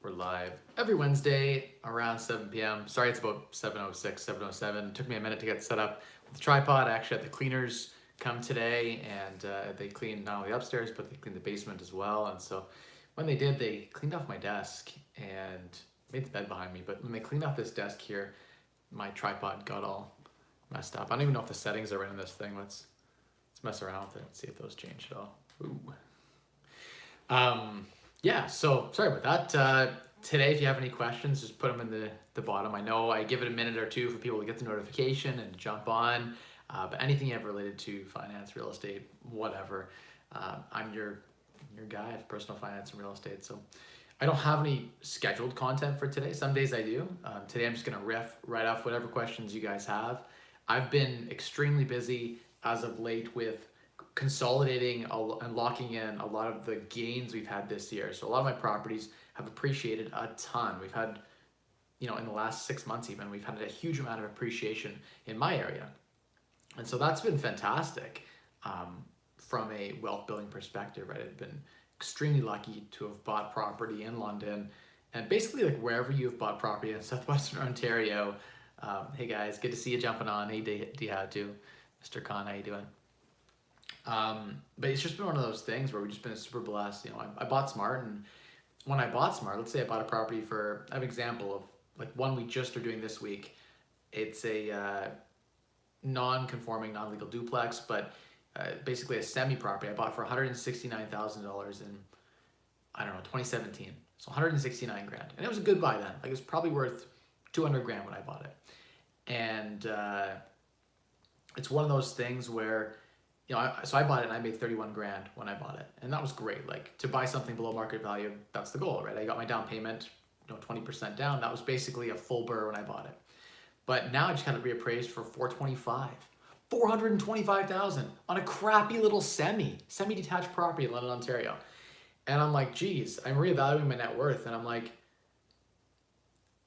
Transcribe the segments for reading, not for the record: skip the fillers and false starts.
We're live every Wednesday around 7 p.m. Sorry, it's about 7:06, 7:07. It took me a minute to get set up with the tripod. I actually had the cleaners come today, and they cleaned not only upstairs, but they cleaned the basement as well. And so when they did, they cleaned off my desk and made the bed behind me. But when they cleaned off this desk here, my tripod got all messed up. I don't even know if the settings are right on this thing. Let's mess around with it and see if those change at all. Ooh. Yeah, so sorry about that. Today, if you have any questions, just put them in the bottom. I know I give it a minute or two for people to get the notification and jump on, but anything you have related to finance, real estate, whatever, I'm your guy for personal finance and real estate. So I don't have any scheduled content for today. Some days I do. Today I'm just gonna riff right off whatever questions you guys have. I've been extremely busy as of late with consolidating and locking in a lot of the gains we've had this year. So a lot of my properties have appreciated a ton. We've had, in the last 6 months even, we've had a huge amount of appreciation in my area. And so that's been fantastic from a wealth building perspective, right? I've been extremely lucky to have bought property in London and basically like wherever you've bought property in Southwestern Ontario. Hey guys, good to see you jumping on. Hey Diatu, Mr. Khan, how you doing? But it's just been one of those things where we've just been super blessed. I bought smart, and when I bought smart, let's say I bought a property for, I have an example of like one we just are doing this week. It's a non-conforming, non-legal duplex, but basically a semi-property I bought for $169,000 in, I don't know, 2017. So 169 grand. And it was a good buy then. Like it was probably worth 200 grand when I bought it. And it's one of those things where, so I bought it and I made 31 grand when I bought it. And that was great. Like to buy something below market value, that's the goal, right? I got my down payment, 20% down. That was basically a full burr when I bought it. But now I just got it reappraised for 425,000 on a crappy little semi-detached property in London, Ontario. And I'm like, geez, I'm reevaluating my net worth. And I'm like,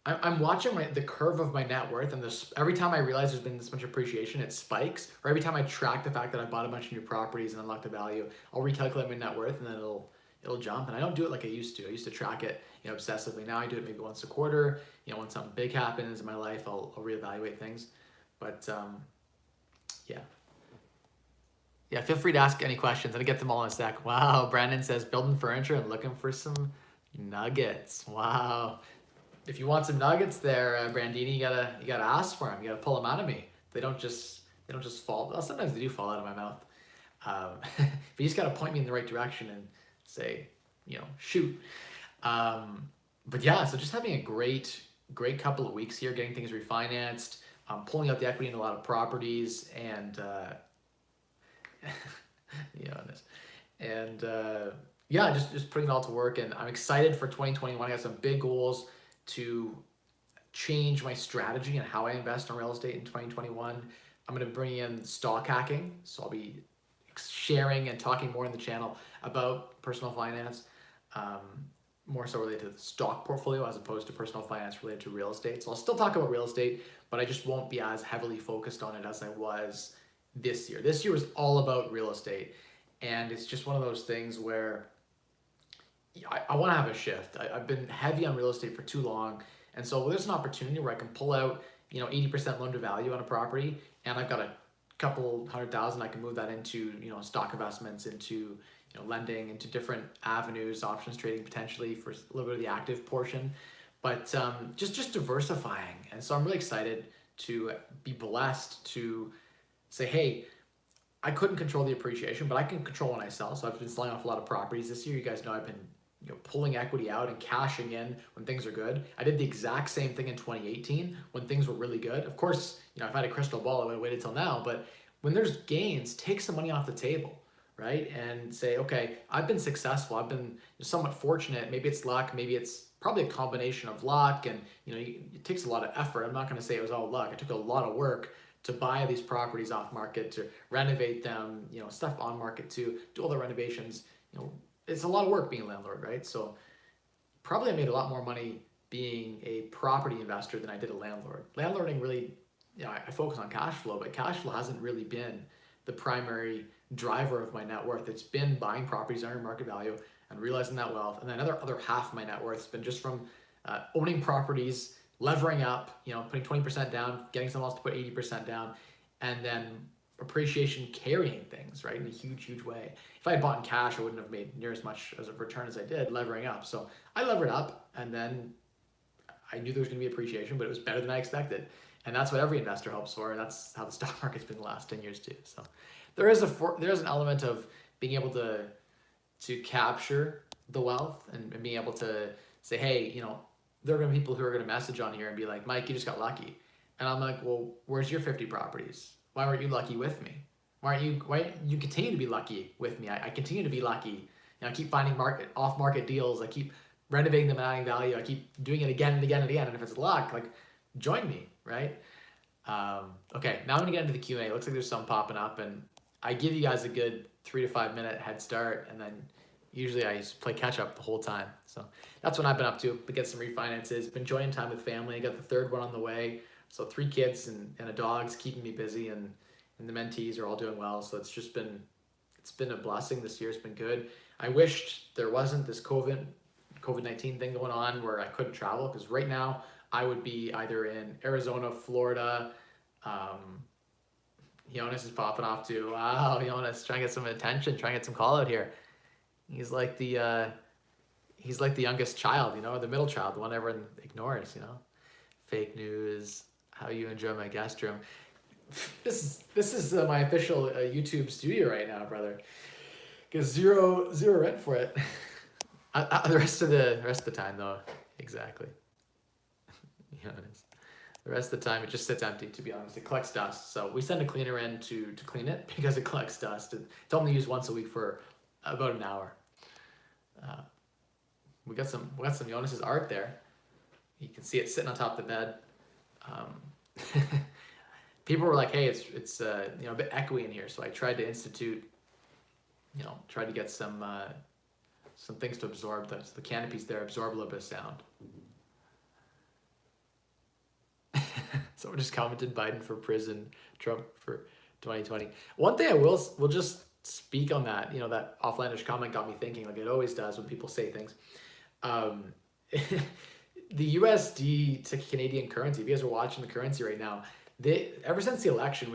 I'm watching the curve of my net worth, and every time I realize there's been this much appreciation, it spikes. Or every time I track the fact that I bought a bunch of new properties and unlocked the value, I'll recalculate my net worth, and then it'll jump. And I don't do it like I used to. I used to track it, obsessively. Now I do it maybe once a quarter. When something big happens in my life, I'll reevaluate things. But yeah. Feel free to ask any questions, and I get them all in a sec. Wow, Brandon says building furniture and looking for some nuggets. Wow. If you want some nuggets there, Brandini, you gotta ask for them. You gotta pull them out of me. They don't just fall. Well, sometimes they do fall out of my mouth. But you just gotta point me in the right direction and say, shoot. But yeah, so just having a great couple of weeks here, getting things refinanced, pulling out the equity in a lot of properties, and just putting it all to work. And I'm excited for 2021. I got some big goals to change my strategy and how I invest in real estate in 2021. I'm going to bring in stock hacking. So I'll be sharing and talking more in the channel about personal finance, more so related to the stock portfolio as opposed to personal finance related to real estate. So I'll still talk about real estate, but I just won't be as heavily focused on it as I was this year. This year was all about real estate. And it's just one of those things where I want to have a shift. I've been heavy on real estate for too long. And so there's an opportunity where I can pull out, 80% loan to value on a property, and I've got a couple $100,000. I can move that into, stock investments, into, lending, into different avenues, options trading potentially for a little bit of the active portion, but just diversifying. And so I'm really excited to be blessed to say, hey, I couldn't control the appreciation, but I can control when I sell. So I've been selling off a lot of properties this year. You guys know I've been pulling equity out and cashing in when things are good. I did the exact same thing in 2018 when things were really good. Of course, if I had a crystal ball, I would have waited till now. But when there's gains, take some money off the table, right? And say, okay, I've been successful. I've been somewhat fortunate. Maybe it's luck. Maybe it's probably a combination of luck. And it takes a lot of effort. I'm not going to say it was all luck. It took a lot of work to buy these properties off market, to renovate them, stuff on market, to do all the renovations. It's a lot of work being a landlord, right? So probably I made a lot more money being a property investor than I did a landlord. Landlording really, I focus on cash flow, but cash flow hasn't really been the primary driver of my net worth. It's been buying properties under market value and realizing that wealth. And then other half of my net worth has been just from owning properties, levering up, putting 20% down, getting someone else to put 80% down, and then appreciation carrying things, right, in a huge, huge way. If I had bought in cash, I wouldn't have made near as much as a return as I did levering up. So I levered up, and then I knew there was going to be appreciation, but it was better than I expected. And that's what every investor hopes for, and that's how the stock market's been the last 10 years too. So there is an element of being able to capture the wealth and being able to say, hey, there are going to be people who are going to message on here and be like, Mike, you just got lucky. And I'm like, well, where's your 50 properties? Why weren't you lucky with me? Why you continue to be lucky with me? I continue to be lucky. I keep finding off-market deals. I keep renovating them and adding value. I keep doing it again and again and again. And if it's luck, like, join me, right? Okay, now I'm gonna get into the Q&A. It looks like there's some popping up, and I give you guys a good 3 to 5 minute head start, and then usually I just play catch up the whole time. So that's what I've been up to. But get some refinances, been enjoying time with family. I got the third one on the way. So 3 kids and a dog's keeping me busy, and the mentees are all doing well. So it's been a blessing this year. It's been good. I wished there wasn't this COVID-19 thing going on where I couldn't travel, because right now I would be either in Arizona, Florida. Jonas is popping off too. Wow, Jonas, trying to get some attention, trying to get some call out here. He's like the youngest child, the middle child, the one everyone ignores, Fake news, how you enjoy my guest room. This is my official YouTube studio right now, brother. Get zero rent for it. The rest of the time though, exactly. The rest of the time it just sits empty, to be honest. It collects dust. So we send a cleaner in to clean it because it collects dust. It's only used once a week for about an hour. We got some Jonas's art there. You can see it sitting on top of the bed. People were like, hey, it's a bit echoey in here. So I tried to institute, tried to get some things to absorb the canopies there, absorb a little bit of sound. Someone just commented Biden for prison, Trump for 2020. One thing I will just speak on that, that offlandish comment got me thinking, like it always does when people say things. The USD to Canadian currency, if you guys are watching the currency right now, ever since the election,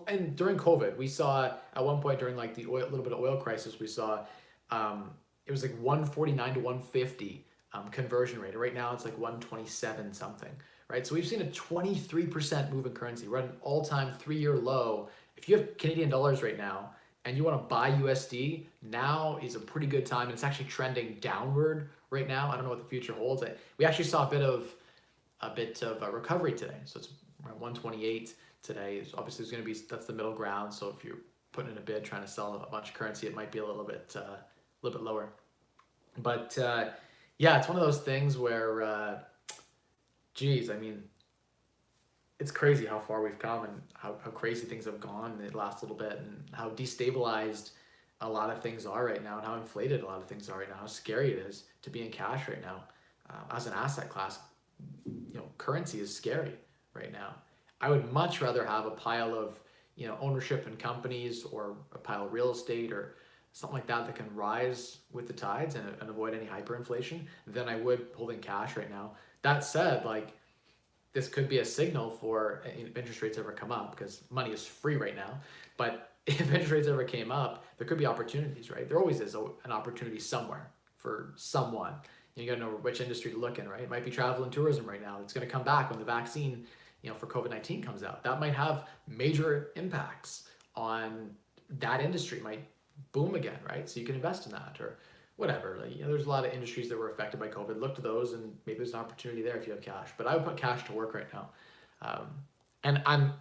and during COVID, we saw at one point during like the little bit of oil crisis, we saw it was like 149 to 150 conversion rate. Right now it's like 127 something, right? So we've seen a 23% move in currency. We're at an all-time 3-year low. If you have Canadian dollars right now and you want to buy USD, now is a pretty good time, and it's actually trending downward right now. I don't know what the future holds. We actually saw a bit of a recovery today. So it's around 128 today. So obviously, that's the middle ground. So if you're putting in a bid trying to sell a bunch of currency, it might be a little bit lower. But yeah, it's one of those things where, geez, I mean, it's crazy how far we've come and how crazy things have gone in the last little bit, and how destabilized a lot of things are right now, and how inflated a lot of things are right now, how scary it is to be in cash right now. As an asset class, currency is scary right now. I would much rather have a pile of, ownership in companies, or a pile of real estate or something like that can rise with the tides and avoid any hyperinflation than I would holding cash right now. That said, like, this could be a signal for if interest rates ever come up, because money is free right now. But if interest rates ever came up, there could be opportunities, right? There always is an opportunity somewhere for someone. You gotta know which industry to look in, right? It might be travel and tourism right now. It's gonna come back when the vaccine, for COVID-19 comes out. That might have major impacts on that industry. Might boom again, right? So you can invest in that or whatever. Like, there's a lot of industries that were affected by COVID. Look to those, and maybe there's an opportunity there if you have cash. But I would put cash to work right now. And I'm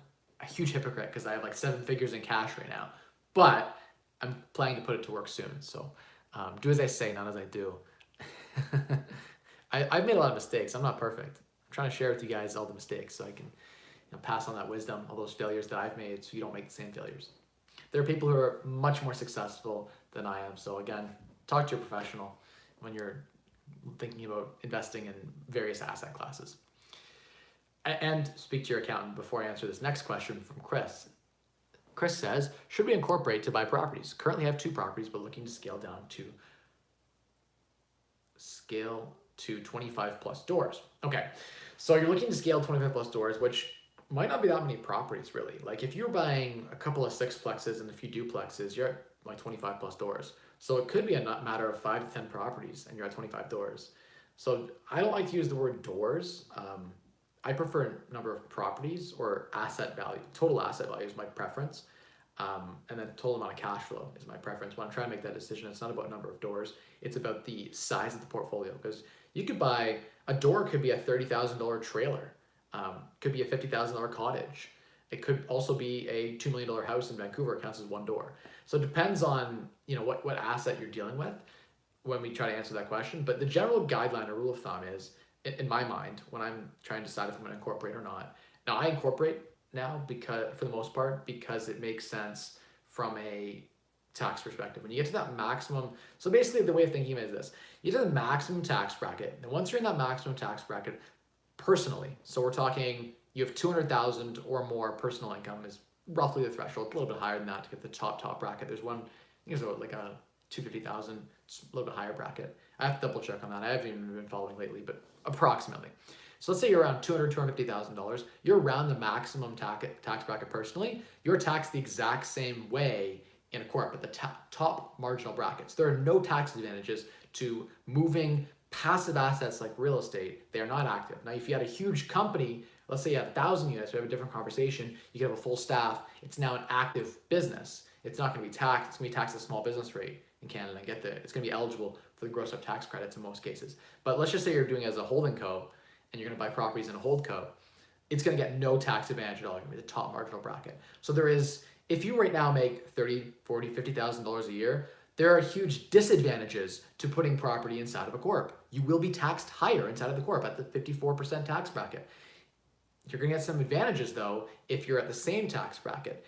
a huge hypocrite because I have like 7 figures in cash right now. But I'm planning to put it to work soon. So do as I say, not as I do. I've made a lot of mistakes. I'm not perfect. I'm trying to share with you guys all the mistakes so I can pass on that wisdom, all those failures that I've made, so you don't make the same failures. There are people who are much more successful than I am. So again, talk to your professional when you're thinking about investing in various asset classes. And speak to your accountant before I answer this next question from Chris. Chris says, should we incorporate to buy properties? Currently I have 2 properties, but looking to scale down to scale to 25 plus doors. Okay, so you're looking to scale 25 plus doors, which might not be that many properties really. Like if you're buying a couple of sixplexes and a few duplexes, you're at like 25 plus doors. So it could be a matter of 5 to 10 properties and you're at 25 doors. So I don't like to use the word doors. I prefer number of properties or asset value. Total asset value is my preference. And then total amount of cash flow is my preference. When I'm trying to make that decision, it's not about number of doors. It's about the size of the portfolio. Because you could buy, a door could be a $30,000 trailer. Could be a $50,000 cottage. It could also be a $2 million house in Vancouver. It counts as one door. So it depends on what asset you're dealing with when we try to answer that question. But the general guideline or rule of thumb is, in my mind, when I'm trying to decide if I'm going to incorporate or not. Now I incorporate now because, for the most part, because it makes sense from a tax perspective. When you get to that maximum, so basically the way of thinking is this: you get to the maximum tax bracket, and once you're in that maximum tax bracket, personally, so we're talking you have 200,000 or more personal income is roughly the threshold. A little bit higher than that to get the top bracket. There's one, I think it's like a 250,000, it's a little bit higher bracket. I have to double check on that. I haven't even been following lately, but approximately. So let's say you're around $250,000. You're around the maximum tax bracket personally. You're taxed the exact same way in a corp at the top marginal brackets. There are no tax advantages to moving passive assets like real estate. They are not active. Now, if you had a huge company, let's say you have 1,000 units, we have a different conversation. You can have a full staff. It's now an active business. It's not going to be taxed. It's going to be taxed at a small business rate in Canada. And it's going to be eligible for the gross up tax credits in most cases. But let's just say you're doing it as a holding co, and you're going to buy properties in a hold co. It's going to get no tax advantage at all. You're going to be the top marginal bracket. So there is, if you right now make $30,000, $40,000, $50,000 a year, there are huge disadvantages to putting property inside of a corp. You will be taxed higher inside of the corp at the 54% tax bracket. You're going to get some advantages though if you're at the same tax bracket.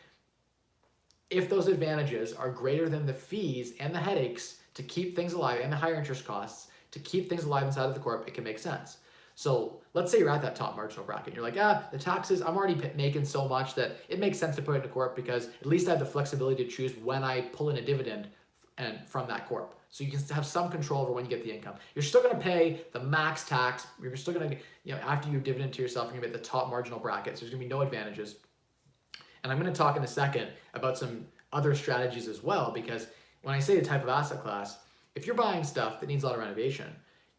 If those advantages are greater than the fees and the headaches to keep things alive and the higher interest costs to keep things alive inside of the corp, it can make sense. So let's say you're at that top marginal bracket. You're like, the taxes, I'm already making so much that it makes sense to put it in a corp because at least I have the flexibility to choose when I pull in a dividend and from that corp. So you can have some control over when you get the income. You're still going to pay the max tax. You're still going to, after you dividend to yourself, you're going to be at the top marginal bracket. So there's going to be no advantages. And I'm going to talk in a second about some other strategies as well, because when I say the type of asset class, if you're buying stuff that needs a lot of renovation,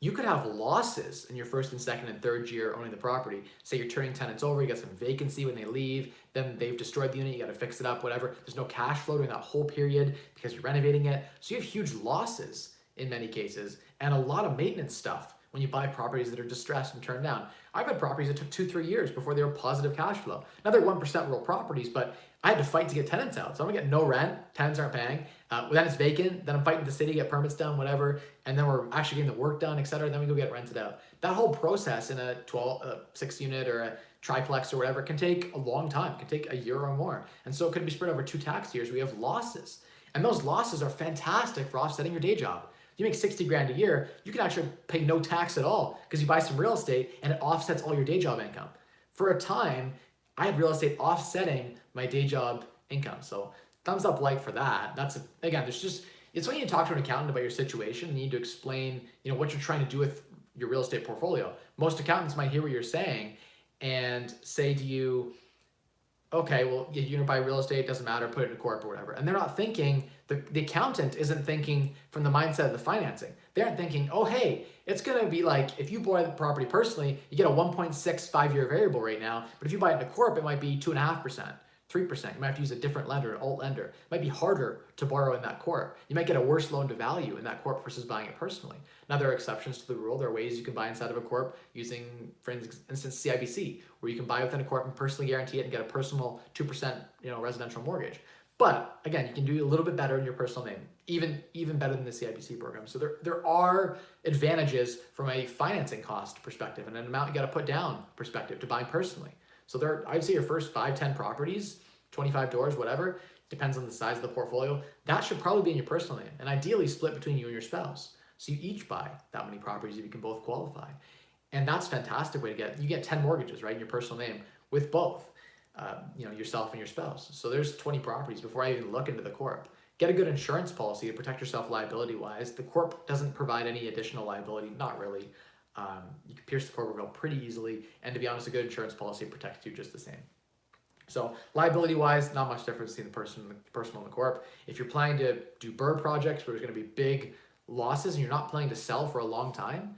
you could have losses in your first and second and third year owning the property. Say you're turning tenants over, you got some vacancy when they leave, then they've destroyed the unit, you got to fix it up, whatever. There's no cash flow during that whole period because you're renovating it. So you have huge losses in many cases and a lot of maintenance stuff when you buy properties that are distressed and turned down. I've had properties that took 2-3 years before they were positive cash flow. Now they're 1% rural properties, but I had to fight to get tenants out. So I'm gonna get no rent, tenants aren't paying. Then it's vacant, then I'm fighting the city, get permits done, whatever, and then we're actually getting the work done, etc. Then we go get rented out. That whole process in a 6 unit or a triplex or whatever can take a long time, it can take a year or more. And so it could be spread over 2 tax years. We have losses. And those losses are fantastic for offsetting your day job. You make 60 grand a year, you can actually pay no tax at all because you buy some real estate and it offsets all your day job income. For a time, I had real estate offsetting my day job income. So thumbs up like for that. It's when you talk to an accountant about your situation and you need to explain, what you're trying to do with your real estate portfolio. Most accountants might hear what you're saying and say to you, okay, well, you're gonna buy real estate, doesn't matter, put it in a corp or whatever. And they're not thinking, the accountant isn't thinking from the mindset of the financing. They aren't thinking, oh, hey, it's gonna be like, if you buy the property personally, you get a 1.65-year variable right now, but if you buy it in a corp, it might be 2.5%. 3%. You might have to use a different lender, an alt lender. It might be harder to borrow in that corp. You might get a worse loan to value in that corp versus buying it personally. Now, there are exceptions to the rule. There are ways you can buy inside of a corp using, for instance, CIBC, where you can buy within a corp and personally guarantee it and get a personal 2%, residential mortgage. But again, you can do a little bit better in your personal name, even better than the CIBC program. So there are advantages from a financing cost perspective and an amount you got to put down perspective to buy personally. So I'd say your first 5-10 properties, 25 doors, whatever, depends on the size of the portfolio. That should probably be in your personal name and ideally split between you and your spouse. So you each buy that many properties if you can both qualify. And that's a fantastic way to you get 10 mortgages, right, in your personal name with both, yourself and your spouse. So there's 20 properties before I even look into the corp. Get a good insurance policy to protect yourself liability-wise. The corp doesn't provide any additional liability, not really. You can pierce the corporate veil pretty easily, and to be honest, a good insurance policy protects you just the same. So liability-wise, not much difference between the personal and the corp. If you're planning to do BRRRR projects where there's going to be big losses and you're not planning to sell for a long time,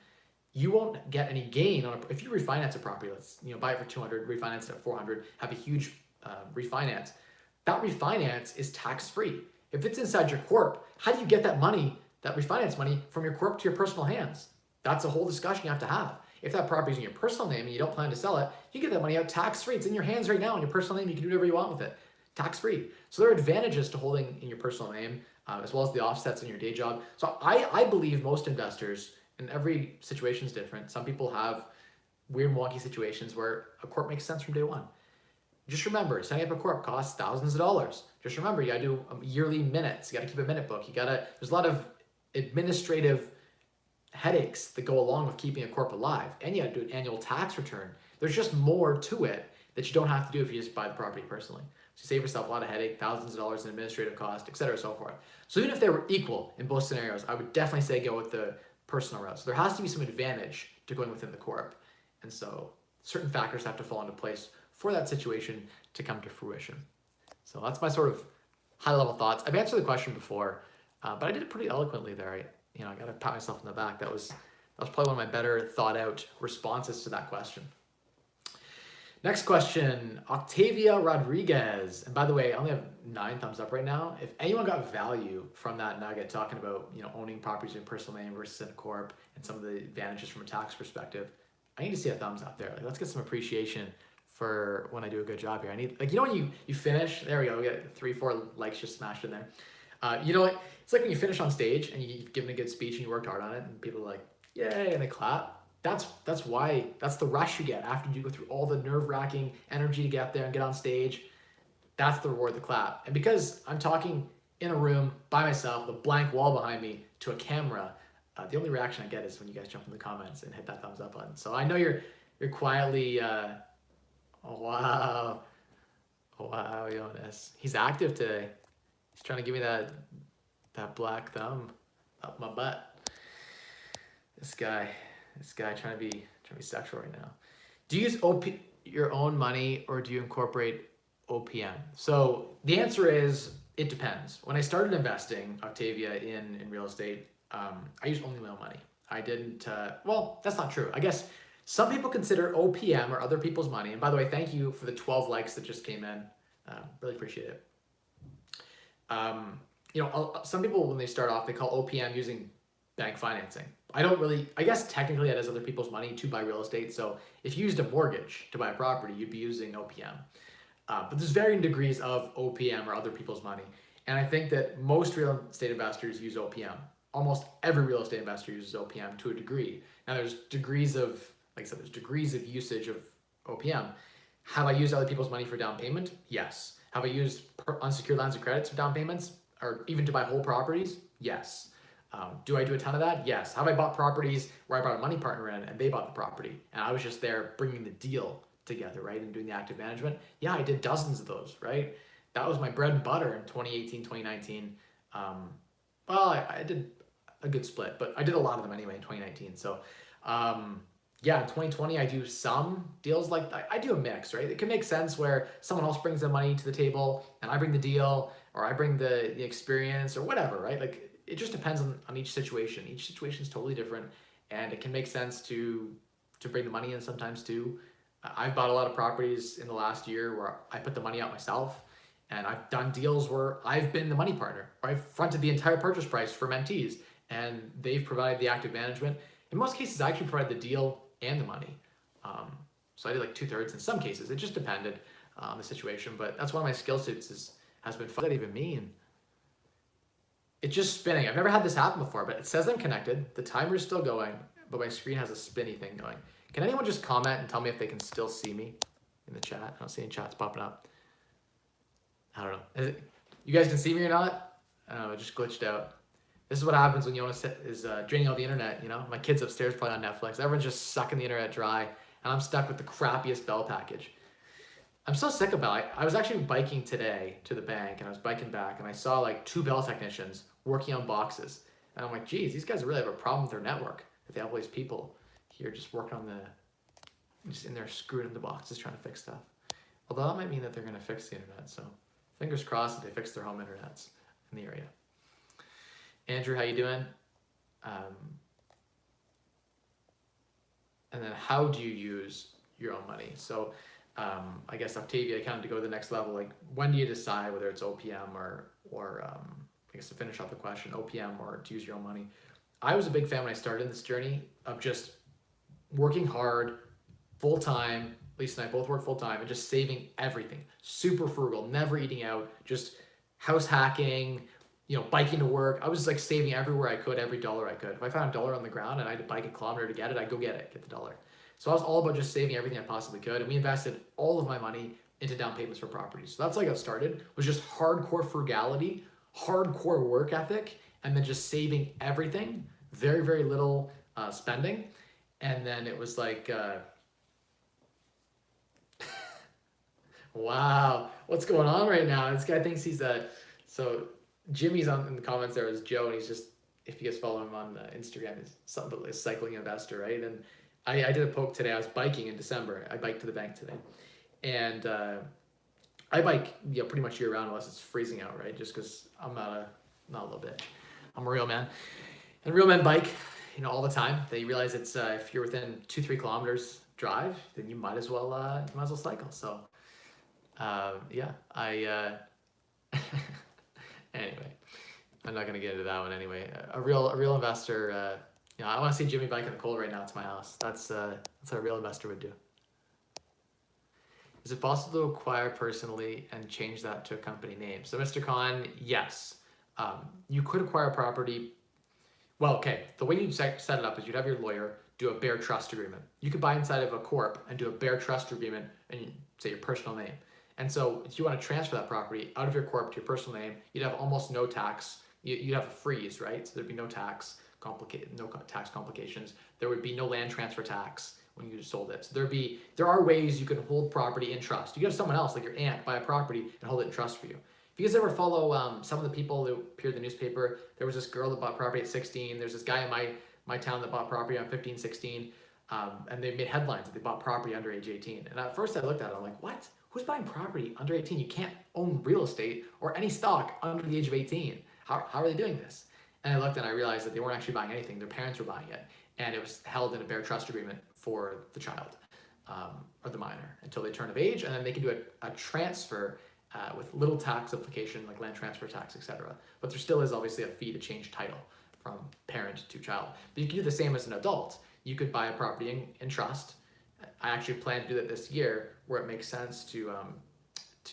you won't get any gain on if you refinance a property. Let's buy it for 200, refinance it at 400, have a huge refinance. That refinance is tax-free. If it's inside your corp, how do you get that money, that refinance money, from your corp to your personal hands? That's a whole discussion you have to have. If that property is in your personal name and you don't plan to sell it, you get that money out tax-free. It's in your hands right now in your personal name. You can do whatever you want with it, tax-free. So there are advantages to holding in your personal name, as well as the offsets in your day job. So I believe most investors, and every situation is different. Some people have weird, wonky situations where a corp makes sense from day one. Just remember, setting up a corp costs thousands of dollars. Just remember, you gotta do yearly minutes. You gotta keep a minute book. There's a lot of administrative headaches that go along with keeping a corp alive. And you gotta do an annual tax return. There's just more to it that you don't have to do if you just buy the property personally. So you save yourself a lot of headache, thousands of dollars in administrative cost, et cetera, so forth. So even if they were equal in both scenarios, I would definitely say go with the personal route. So there has to be some advantage to going within the corp. And so certain factors have to fall into place for that situation to come to fruition. So that's my sort of high-level thoughts. I've answered the question before, but I did it pretty eloquently there. I got to pat myself on the back. That was probably one of my better thought-out responses to that question. Next question, Octavia Rodriguez. And by the way, I only have 9 thumbs up right now. If anyone got value from that nugget talking about owning properties in personal name versus in a corp and some of the advantages from a tax perspective, I need to see a thumbs up there. Let's get some appreciation for when I do a good job here. I need, when you finish, there we go, we got 3-4 likes just smashed in there. It's like when you finish on stage and you've given a good speech and you worked hard on it and people are like, yay, and they clap. That's the rush you get after you go through all the nerve-wracking energy to get up there and get on stage. That's the reward, the clap. And because I'm talking in a room by myself, with a blank wall behind me to a camera, the only reaction I get is when you guys jump in the comments and hit that thumbs up button. So I know you're quietly, oh wow, Jonas. He's active today. He's trying to give me that black thumb up my butt. This guy trying to be sexual right now. Do you use your own money or do you incorporate OPM? So the answer is it depends. When I started investing, Octavia, in real estate, I used only my own money. I didn't, well, that's not true. I guess some people consider OPM or other people's money. And by the way, thank you for the 12 likes that just came in. Really appreciate it. Some people, when they start off, they call OPM using bank financing. I guess technically that is other people's money to buy real estate. So if you used a mortgage to buy a property, you'd be using OPM. But there's varying degrees of OPM or other people's money. And I think that most real estate investors use OPM. Almost every real estate investor uses OPM to a degree. Now there's degrees of, like I said, there's degrees of usage of OPM. Have I used other people's money for down payment? Yes. Have I used unsecured lines of credits for down payments or even to buy whole properties? Yes. Do I do a ton of that? Yes. Have I bought properties where I brought a money partner in and they bought the property and I was just there bringing the deal together, right? And doing the active management? Yeah, I did dozens of those, right? That was my bread and butter in 2018, 2019. I did a good split, but I did a lot of them anyway in 2019. So yeah, in 2020, I do some deals like that. I do a mix, right? It can make sense where someone else brings the money to the table and I bring the deal or I bring the experience or whatever, right? Like it just depends on each situation. Each situation is totally different and it can make sense to bring the money in sometimes too. I've bought a lot of properties in the last year where I put the money out myself and I've done deals where I've been the money partner or I've fronted the entire purchase price for mentees and they've provided the active management. In most cases, I actually provide the deal and the money. So I did like 2/3 in some cases. It just depended on the situation, but that's one of my skill sets has been, what does that even mean? It's just spinning. I've never had this happen before, but it says I'm connected. The timer is still going, but my screen has a spinny thing going. Can anyone just comment and tell me if they can still see me in the chat? I don't see any chats popping up. I don't know. You guys can see me or not? I don't know, it just glitched out. This is what happens when Jonas is draining all the internet, My kids upstairs playing on Netflix. Everyone's just sucking the internet dry, and I'm stuck with the crappiest bell package. I'm so sick about it. I was actually biking today to the bank, and I was biking back, and I saw like 2 bell technicians working on boxes. And I'm like, geez, these guys really have a problem with their network. If they have all these people here just working on just in there screwing in the boxes trying to fix stuff. Although that might mean that they're going to fix the internet. So fingers crossed that they fix their home internets in the area. Andrew, how you doing? And then how do you use your own money? So I guess Octavia, kind of to go to the next level, like when do you decide whether it's OPM or I guess to finish off the question, OPM or to use your own money? I was a big fan when I started in this journey of just working hard, full time. Lisa and I both work full time and just saving everything. Super frugal, never eating out, just house hacking, biking to work. I was like saving everywhere I could, every dollar I could. If I found a dollar on the ground and I had to bike a kilometer to get it, I'd go get the dollar. So I was all about just saving everything I possibly could. And we invested all of my money into down payments for properties. So that's how I got started, was just hardcore frugality, hardcore work ethic, and then just saving everything, very, very little spending. And then it was like, wow, what's going on right now? This guy thinks he's so Jimmy's in the comments there as Joe, and he's just, if you guys follow him on Instagram, he's something like a cycling investor, right? And I did a poke today. I was biking in December. I biked to the bank today. And I bike pretty much year round unless it's freezing out, right? Just because I'm not a little bitch. I'm a real man. And real men bike, all the time. They realize it's if you're within 2-3 kilometers drive, then you might as well cycle. So yeah, anyway, I'm not gonna get into that one anyway. A real investor. I want to see Jimmy bike in the cold right now to my house. That's what a real investor would do. Is it possible to acquire personally and change that to a company name? So Mr. Khan, yes. You could acquire a property. Well, okay, the way you'd set it up is you'd have your lawyer do a bare trust agreement. You could buy inside of a corp and do a bare trust agreement and say your personal name. And so if you want to transfer that property out of your corp to your personal name, you'd have almost no tax. You'd have a freeze, right? So there'd be no tax complications. There would be no land transfer tax when you sold it. So there are ways you can hold property in trust. You can have someone else, like your aunt, buy a property and hold it in trust for you. If you guys ever follow some of the people that appeared in the newspaper, there was this girl that bought property at 16. There's this guy in my town that bought property on 15, 16. And they made headlines that they bought property under age 18. And at first I looked at it, I'm like, what? Who's buying property under 18? You can't own real estate or any stock under the age of 18. How are they doing this? And I looked and I realized that they weren't actually buying anything. Their parents were buying it. And it was held in a bare trust agreement for the child or the minor until they turn of age. And then they can do a transfer with little tax implication like land transfer tax, etc. But there still is obviously a fee to change title from parent to child. But you can do the same as an adult. You could buy a property in trust. I actually plan to do that this year where it makes sense to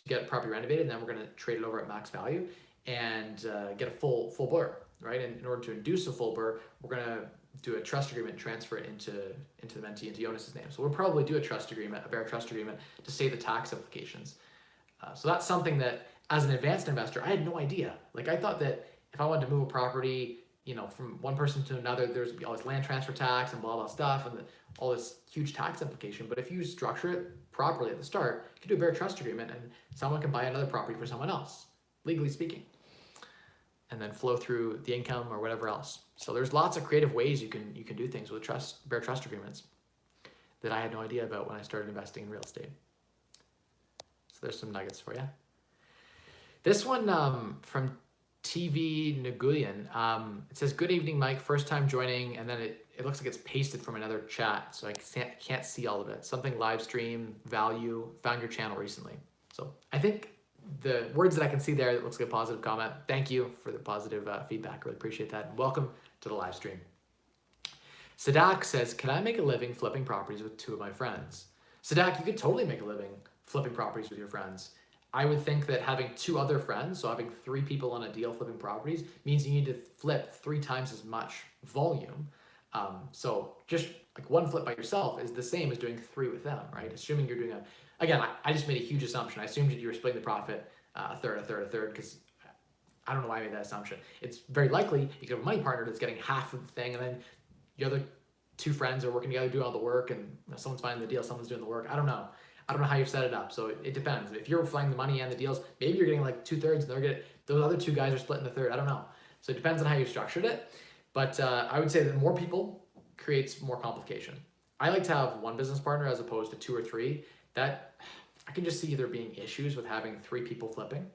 get property renovated, and then we're going to trade it over at max value and get a full BUR, right? And in order to induce a full BUR, we're going to do a trust agreement and transfer it into the mentee, into Jonas's name. So we'll probably do a trust agreement, a bare trust agreement, to save the tax implications. So that's something that, as an advanced investor, I had no idea. Like, I thought that if I wanted to move a property, from one person to another, there's all this land transfer tax and blah, blah stuff and all this huge tax implication. But if you structure it properly at the start, you can do a bare trust agreement and someone can buy another property for someone else, legally speaking, and then flow through the income or whatever else. So there's lots of creative ways you can do things with bare trust agreements that I had no idea about when I started investing in real estate. So there's some nuggets for you. This one from TV Nguyen, it says, good evening, Mike, first time joining, and then it looks like it's pasted from another chat, so I can't see all of it. Something live stream, value, found your channel recently. So I think the words that I can see there, that looks like a positive comment. Thank you for the positive feedback, really appreciate that. And welcome to the live stream. Sadak says, can I make a living flipping properties with 2 of my friends? Sadak, you could totally make a living flipping properties with your friends. I would think that having 2 other friends, so having 3 people on a deal flipping properties, means you need to flip 3 times as much volume. So just like 1 flip by yourself is the same as doing 3 with them, right? Assuming you're doing again, I just made a huge assumption. I assumed you were splitting the profit a third, because I don't know why I made that assumption. It's very likely you could have a money partner that's getting half of the thing, and then the other 2 friends are working together, doing all the work, and someone's finding the deal, someone's doing the work. I don't know. I don't know how you've set it up. So it depends. If you're flying the money and the deals, maybe you're getting like 2/3 and those other two guys are splitting the third. I don't know. So it depends on how you structured it. But I would say that more people creates more complication. I like to have one business partner as opposed to two or three. That I can just see there being issues with having three people flipping.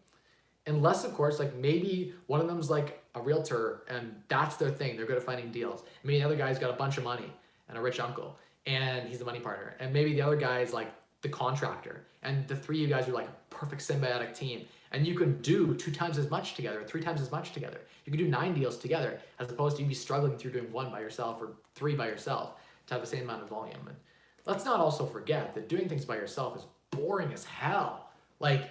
Unless, of course, like maybe one of them's like a realtor and that's their thing. They're good at finding deals. Maybe the other guy's got a bunch of money and a rich uncle and he's the money partner. And maybe the other guy is like the contractor. And the three of you guys are like a perfect symbiotic team. And you can do 2 times as much together, 3 times as much together. You can do 9 deals together as opposed to you be struggling through doing 1 by yourself or 3 by yourself to have the same amount of volume. And let's not also forget that doing things by yourself is boring as hell. Like,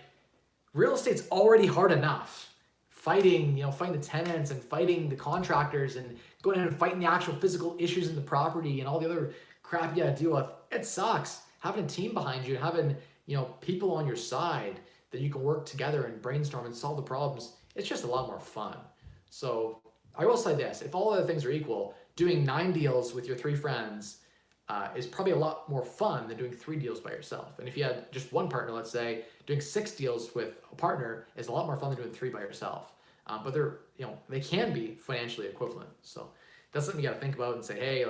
real estate's already hard enough. Fighting the tenants and fighting the contractors and going in and fighting the actual physical issues in the property and all the other crap you gotta deal with. It sucks. Having a team behind you, having people on your side that you can work together and brainstorm and solve the problems, it's just a lot more fun. So I will say this, if all other things are equal, doing 9 deals with your 3 friends is probably a lot more fun than doing 3 deals by yourself. And if you had just one partner, let's say, doing 6 deals with a partner is a lot more fun than doing 3 by yourself. But they can be financially equivalent. So that's something you got to think about and say, hey,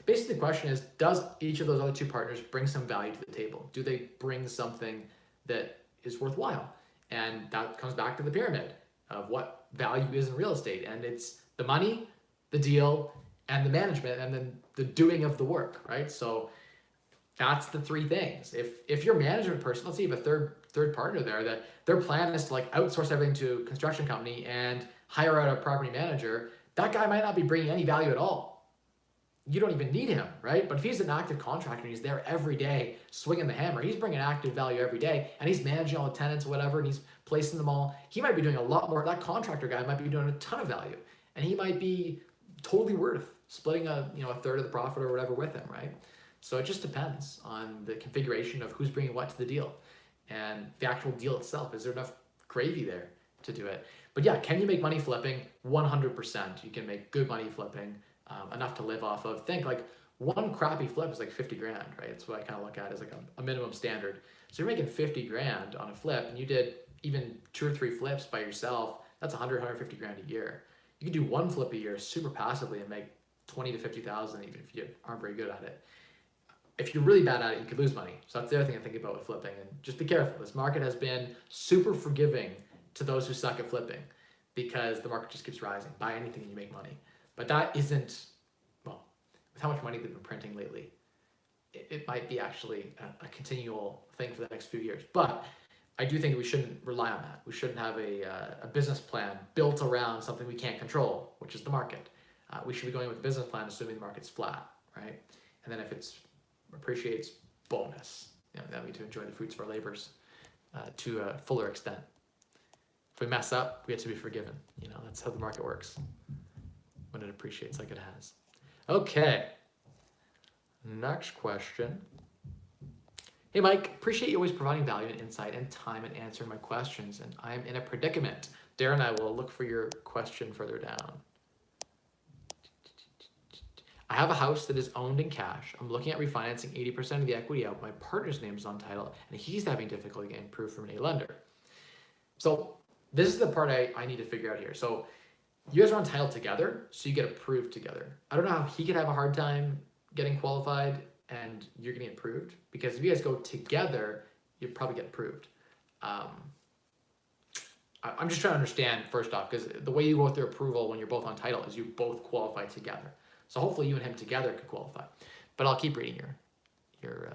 basically the question is, does each of those other 2 partners bring some value to the table? Do they bring something that is worthwhile? And that comes back to the pyramid of what value is in real estate. And it's the money, the deal, and the management, and then the doing of the work, right? So that's the 3 things. If you're a management person, let's say you have a third partner there, that their plan is to like outsource everything to a construction company and hire out a property manager, that guy might not be bringing any value at all. You don't even need him, right? But if he's an active contractor and he's there every day swinging the hammer, he's bringing active value every day and he's managing all the tenants or whatever and he's placing them all, he might be doing a lot more. That contractor guy might be doing a ton of value and he might be totally worth splitting a third of the profit or whatever with him, right? So it just depends on the configuration of who's bringing what to the deal and the actual deal itself. Is there enough gravy there to do it? But yeah, can you make money flipping? 100%. You can make good money flipping, enough to live off of. Think like one crappy flip is like 50 grand, right? That's what I kind of look at as like a minimum standard. So you're making 50 grand on a flip and you did even 2 or 3 flips by yourself. That's 150 grand a year. You can do 1 flip a year super passively and make 20 to 50,000 even if you aren't very good at it. If you're really bad at it, you could lose money. So that's the other thing I think about with flipping. And just be careful. This market has been super forgiving to those who suck at flipping because the market just keeps rising. Buy anything and you make money. But that isn't, well, with how much money they've been printing lately, it might be actually a continual thing for the next few years. But I do think we shouldn't rely on that. We shouldn't have a business plan built around something we can't control, which is the market. We should be going with a business plan assuming the market's flat, right? And then if it's appreciates, bonus. That we to enjoy the fruits of our labors to a fuller extent. If we mess up, we have to be forgiven. That's how the market works when it appreciates like it has. Okay. Next question. Hey, Mike, appreciate you always providing value and insight and time and answering my questions. And I'm in a predicament. Darren, I will look for your question further down. I have a house that is owned in cash. I'm looking at refinancing 80% of the equity out. My partner's name is on title, and he's having difficulty getting approved from a lender. So this is the part I need to figure out here. So you guys are on title together, so you get approved together. I don't know how he could have a hard time getting qualified and you're getting approved, because if you guys go together, you'd probably get approved. I'm just trying to understand first off, because the way you go through approval when you're both on title is you both qualify together. So hopefully you and him together could qualify. But I'll keep reading your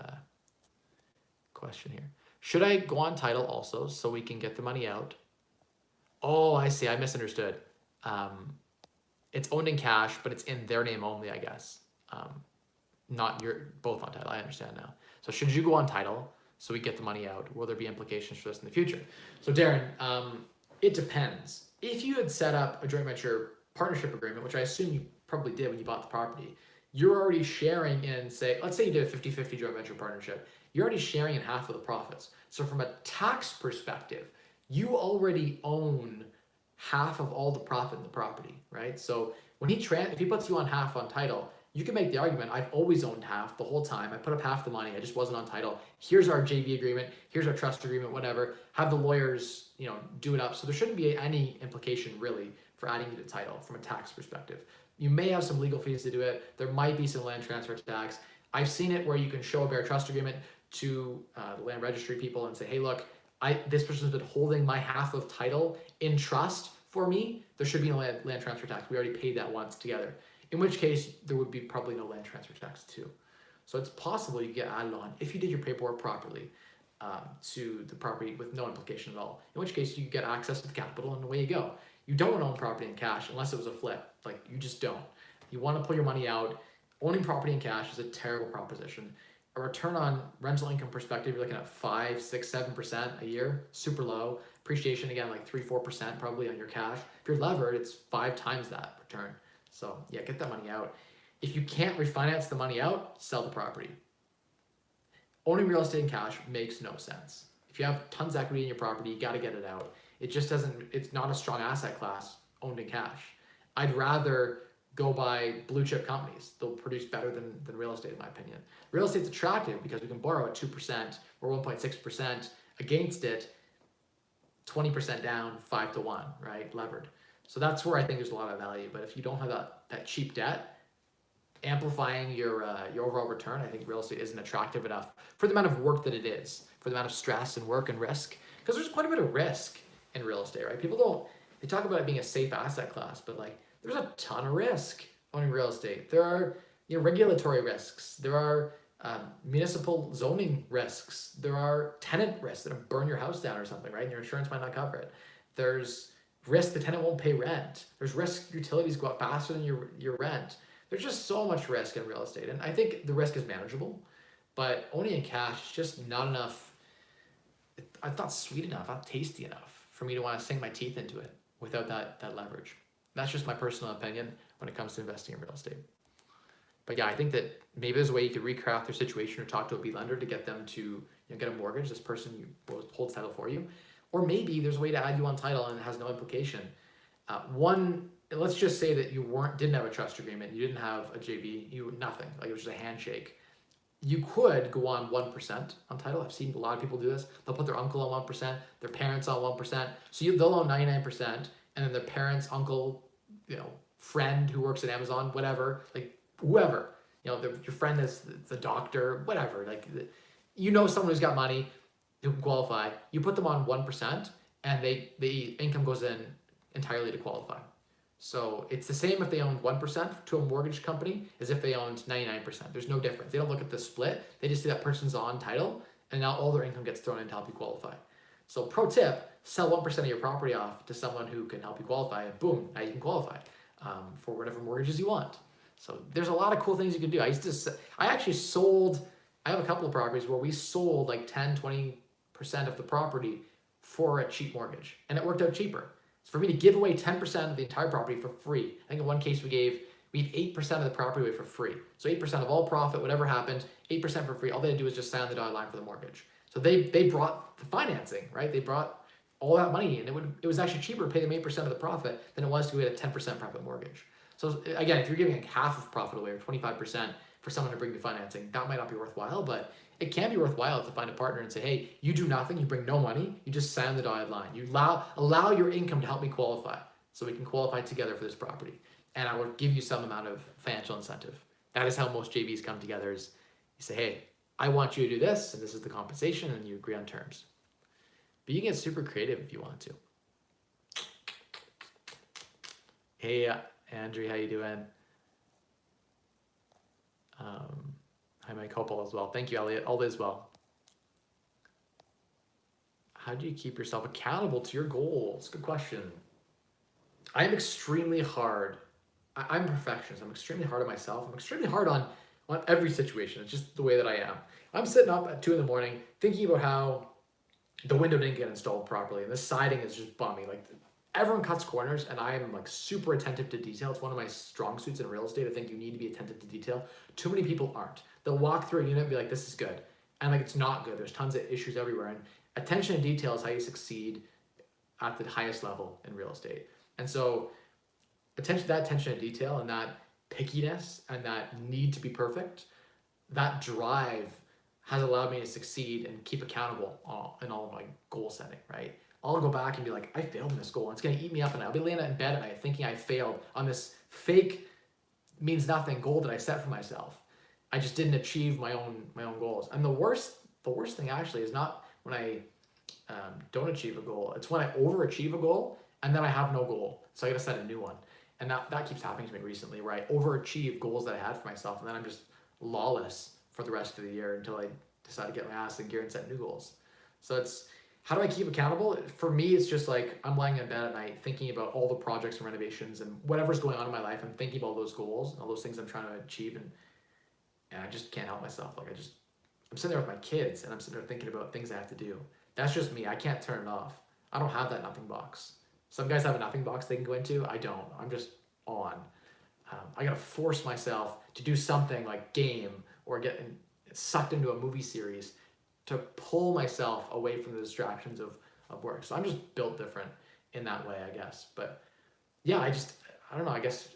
question here. Should I go on title also so we can get the money out? Oh, I see. I misunderstood. It's owned in cash, but it's in their name only, I guess. Not you're both on title. I understand now. So should you go on title so we get the money out? Will there be implications for this in the future? So Darren, it depends. If you had set up a joint venture partnership agreement, which I assume you probably did when you bought the property, you're already sharing in, let's say you did a 50-50 joint venture partnership, you're already sharing in half of the profits. So from a tax perspective, you already own half of all the profit in the property, right? So when if he puts you on half on title, you can make the argument, I've always owned half the whole time. I put up half the money. I just wasn't on title. Here's our JV agreement. Here's our trust agreement, whatever. Have the lawyers, do it up. So there shouldn't be any implication really for adding you to title from a tax perspective. You may have some legal fees to do it. There might be some land transfer tax. I've seen it where you can show a bare trust agreement to the land registry people and say, hey, look, this person's been holding my half of title in trust for me. There should be no land transfer tax. We already paid that once together. In which case, there would be probably no land transfer tax too. So it's possible you get added on if you did your paperwork properly to the property with no implication at all. In which case, you get access to the capital and away you go. You don't want to own property in cash unless it was a flip. Like, you just don't. You want to pull your money out. Owning property in cash is a terrible proposition. A return on rental income perspective, you're looking at 5, 6, 7% a year, super low. Appreciation, again, like 3, 4% probably on your cash. If you're levered, it's 5 times that return. So yeah, get that money out. If you can't refinance the money out, sell the property. Owning real estate in cash makes no sense. If you have tons of equity in your property, you got to get it out. It just doesn't, it's not a strong asset class owned in cash. I'd rather go buy blue chip companies. They'll produce better than real estate, in my opinion. Real estate's attractive because we can borrow at 2% or 1.6% against it, 20% down, 5 to 1, right? Levered. So that's where I think there's a lot of value. But if you don't have that cheap debt, amplifying your overall return, I think real estate isn't attractive enough for the amount of work that it is, for the amount of stress and work and risk. Because there's quite a bit of risk in real estate, right? They talk about it being a safe asset class, but like there's a ton of risk owning real estate. There are regulatory risks. There are municipal zoning risks. There are tenant risks that burn your house down or something, right? And your insurance might not cover it. There's risk the tenant won't pay rent. There's risk utilities go up faster than your rent. There's just so much risk in real estate. And I think the risk is manageable, but owning in cash is just not enough. It's not sweet enough, not tasty enough for me to want to sink my teeth into it without that leverage. That's just my personal opinion when it comes to investing in real estate. But yeah, I think that maybe there's a way you could recraft their situation or talk to a B lender to get them to get a mortgage, this person holds title for you. Or maybe there's a way to add you on title and it has no implication. Let's just say that you didn't have a trust agreement, you didn't have a JV, nothing, like it was just a handshake. You could go on 1% on title. I've seen a lot of people do this. They'll put their uncle on 1%, their parents on 1%. So they'll own 99%, and then their parents, uncle, friend who works at Amazon, whatever, like whoever, your friend is the doctor, whatever, like someone who's got money who can qualify. You put them on 1%, and the income goes in entirely to qualify. So it's the same if they owned 1% to a mortgage company as if they owned 99%. There's no difference. They don't look at the split. They just see that person's on title, and now all their income gets thrown in to help you qualify. So pro tip, sell 1% of your property off to someone who can help you qualify, and boom, now you can qualify for whatever mortgages you want. So there's a lot of cool things you can do. I have a couple of properties where we sold like 10, 20% of the property for a cheap mortgage, and it worked out cheaper. For me to give away 10% of the entire property for free. I think in one case we gave 8% of the property away for free. So 8% of all profit, whatever happened, 8% for free. All they had to do was just sign on the dotted line for the mortgage. So they brought the financing, right? They brought all that money in. It was actually cheaper to pay them 8% of the profit than it was to get a 10% profit mortgage. So again, if you're giving like half of profit away or 25% for someone to bring the financing, that might not be worthwhile, but it can be worthwhile to find a partner and say, hey, you do nothing, you bring no money, you just sign the dotted line. You allow your income to help me qualify so we can qualify together for this property. And I will give you some amount of financial incentive. That is how most JVs come together is you say, hey, I want you to do this, and this is the compensation, and you agree on terms. But you can get super creative if you want to. Hey, Andrew, how you doing? Hi, Mike Hopel as well. Thank you, Elliot. All is well. How do you keep yourself accountable to your goals? Good question. I am extremely hard. I'm a perfectionist. I'm extremely hard on myself. I'm extremely hard on every situation. It's just the way that I am. I'm sitting up at 2 a.m. thinking about how the window didn't get installed properly and the siding is just bummy. Like everyone cuts corners, and I am like super attentive to detail. It's one of my strong suits in real estate. I think you need to be attentive to detail. Too many people aren't. They'll walk through a unit and be like, this is good. And like, it's not good. There's tons of issues everywhere. And attention to detail is how you succeed at the highest level in real estate. And so attention to detail and that pickiness and that need to be perfect, that drive has allowed me to succeed and keep accountable in all of my goal setting, right? I'll go back and be like, I failed in this goal. And it's going to eat me up, and I'll be laying in bed at night thinking I failed on this fake, means nothing goal that I set for myself. I just didn't achieve my own goals. And the worst thing actually is not when I don't achieve a goal. It's when I overachieve a goal and then I have no goal. So I got to set a new one. And that keeps happening to me recently, where I overachieve goals that I had for myself, and then I'm just lawless for the rest of the year until I decide to get my ass in gear and set new goals. So it's, how do I keep accountable? For me, it's just like I'm lying in bed at night thinking about all the projects and renovations and whatever's going on in my life. I'm thinking about those goals and all those things I'm trying to achieve, and I just can't help myself. Like I'm sitting there with my kids and I'm sitting there thinking about things I have to do. That's just me. I can't turn it off. I don't have that nothing box. Some guys have a nothing box they can go into. I don't. I'm just on. I gotta force myself to do something like game or get sucked into a movie series to pull myself away from the distractions of work. So I'm just built different in that way, I guess. But yeah, I don't know. I guess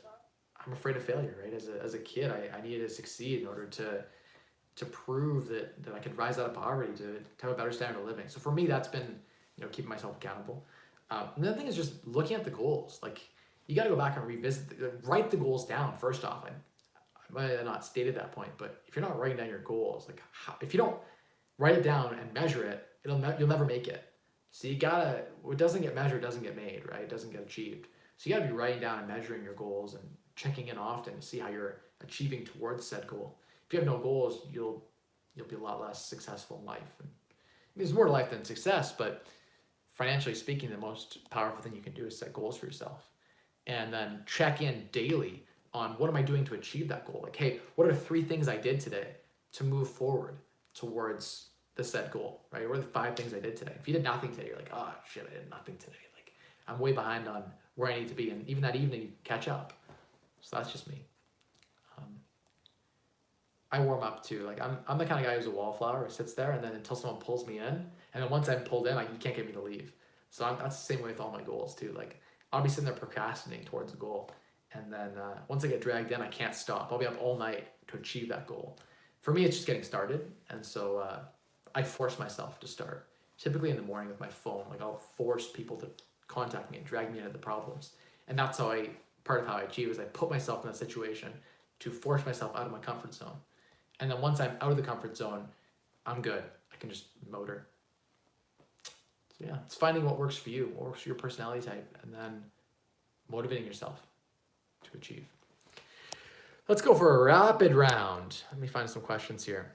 I'm afraid of failure, right? As a kid, I needed to succeed in order to prove that I could rise out of poverty, to have a better standard of living. So for me, that's been, keeping myself accountable. And the other thing is just looking at the goals. Like, you got to go back and write the goals down first off. I might have not stated that point, but if you're not writing down your goals, like if you don't write it down and measure it, you'll never make it. So you gotta, what doesn't get measured doesn't get made, right? It doesn't get achieved. So you gotta be writing down and measuring your goals and checking in often to see how you're achieving towards said goal. If you have no goals, you'll be a lot less successful in life. And there's more to life than success, but financially speaking, the most powerful thing you can do is set goals for yourself. And then check in daily on what am I doing to achieve that goal? Like, hey, what are 3 things I did today to move forward towards the set goal, right? What are the 5 things I did today? If you did nothing today, you're like, oh shit, I did nothing today. Like, I'm way behind on where I need to be. And even that evening, you catch up. So that's just me. I warm up too. Like, I'm the kind of guy who's a wallflower, who sits there and then until someone pulls me in, and then once I'm pulled in, you can't get me to leave. So that's the same way with all my goals too. Like, I'll be sitting there procrastinating towards a goal, and then once I get dragged in, I can't stop. I'll be up all night to achieve that goal. For me, it's just getting started, and so I force myself to start. Typically in the morning with my phone, like I'll force people to contact me and drag me into the problems, and that's how part of how I achieve is I put myself in that situation to force myself out of my comfort zone. And then once I'm out of the comfort zone, I'm good. I can just motor. So yeah, it's finding what works for you, what works for your personality type, and then motivating yourself to achieve. Let's go for a rapid round. Let me find some questions here.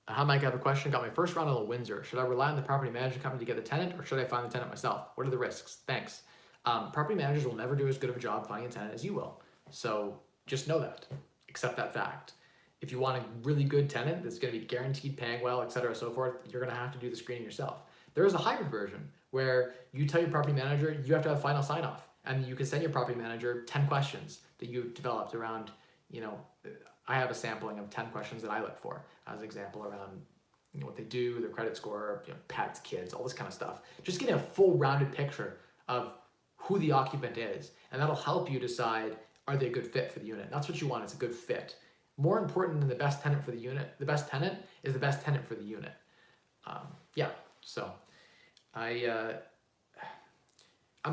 Hi, Mike, I have a question. Got my first round on Windsor. Should I rely on the property management company to get the tenant, or should I find the tenant myself? What are the risks? Thanks. Property managers will never do as good of a job finding a tenant as you will. So just know that. Accept that fact. If you want a really good tenant that's going to be guaranteed paying well, et cetera, so forth, you're going to have to do the screening yourself. There is a hybrid version where you tell your property manager you have to have final sign-off, and you can send your property manager 10 questions that you've developed around, I have a sampling of 10 questions that I look for as an example around what they do, their credit score, pets, kids, all this kind of stuff. Just getting a full rounded picture of who the occupant is, and that'll help you decide, are they a good fit for the unit? That's what you want, it's a good fit. More important than the best tenant for the unit, the best tenant is the best tenant for the unit. So at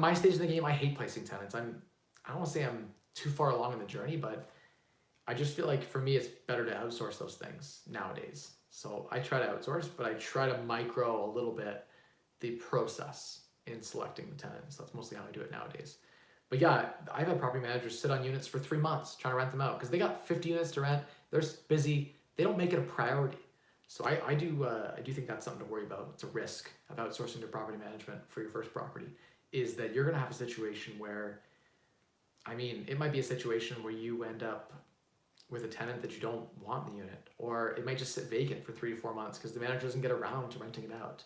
my stage in the game, I hate placing tenants. I don't want to say I'm too far along in the journey, but I just feel like for me, it's better to outsource those things nowadays. So I try to outsource, but I try to micro a little bit the process in selecting the tenants. That's mostly how I do it nowadays. But yeah, I've had property managers sit on units for 3 months trying to rent them out because they got 50 units to rent. They're busy. They don't make it a priority. So I do think that's something to worry about. It's a risk of outsourcing to property management for your first property, is that you're going to have a situation where, it might be a situation where you end up with a tenant that you don't want in the unit, or it might just sit vacant for 3 to 4 months because the manager doesn't get around to renting it out,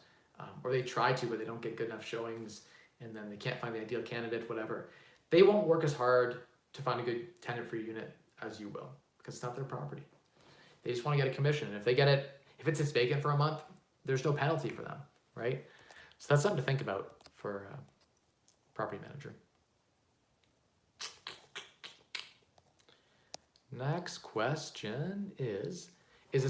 or they try to, but they don't get good enough showings, and then they can't find the ideal candidate, whatever. They won't work as hard to find a good tenant for your unit as you will, because it's not their property. They just want to get a commission. And if they get it, if it sits vacant for a month, there's no penalty for them, right? So that's something to think about for a property manager. Next question is in a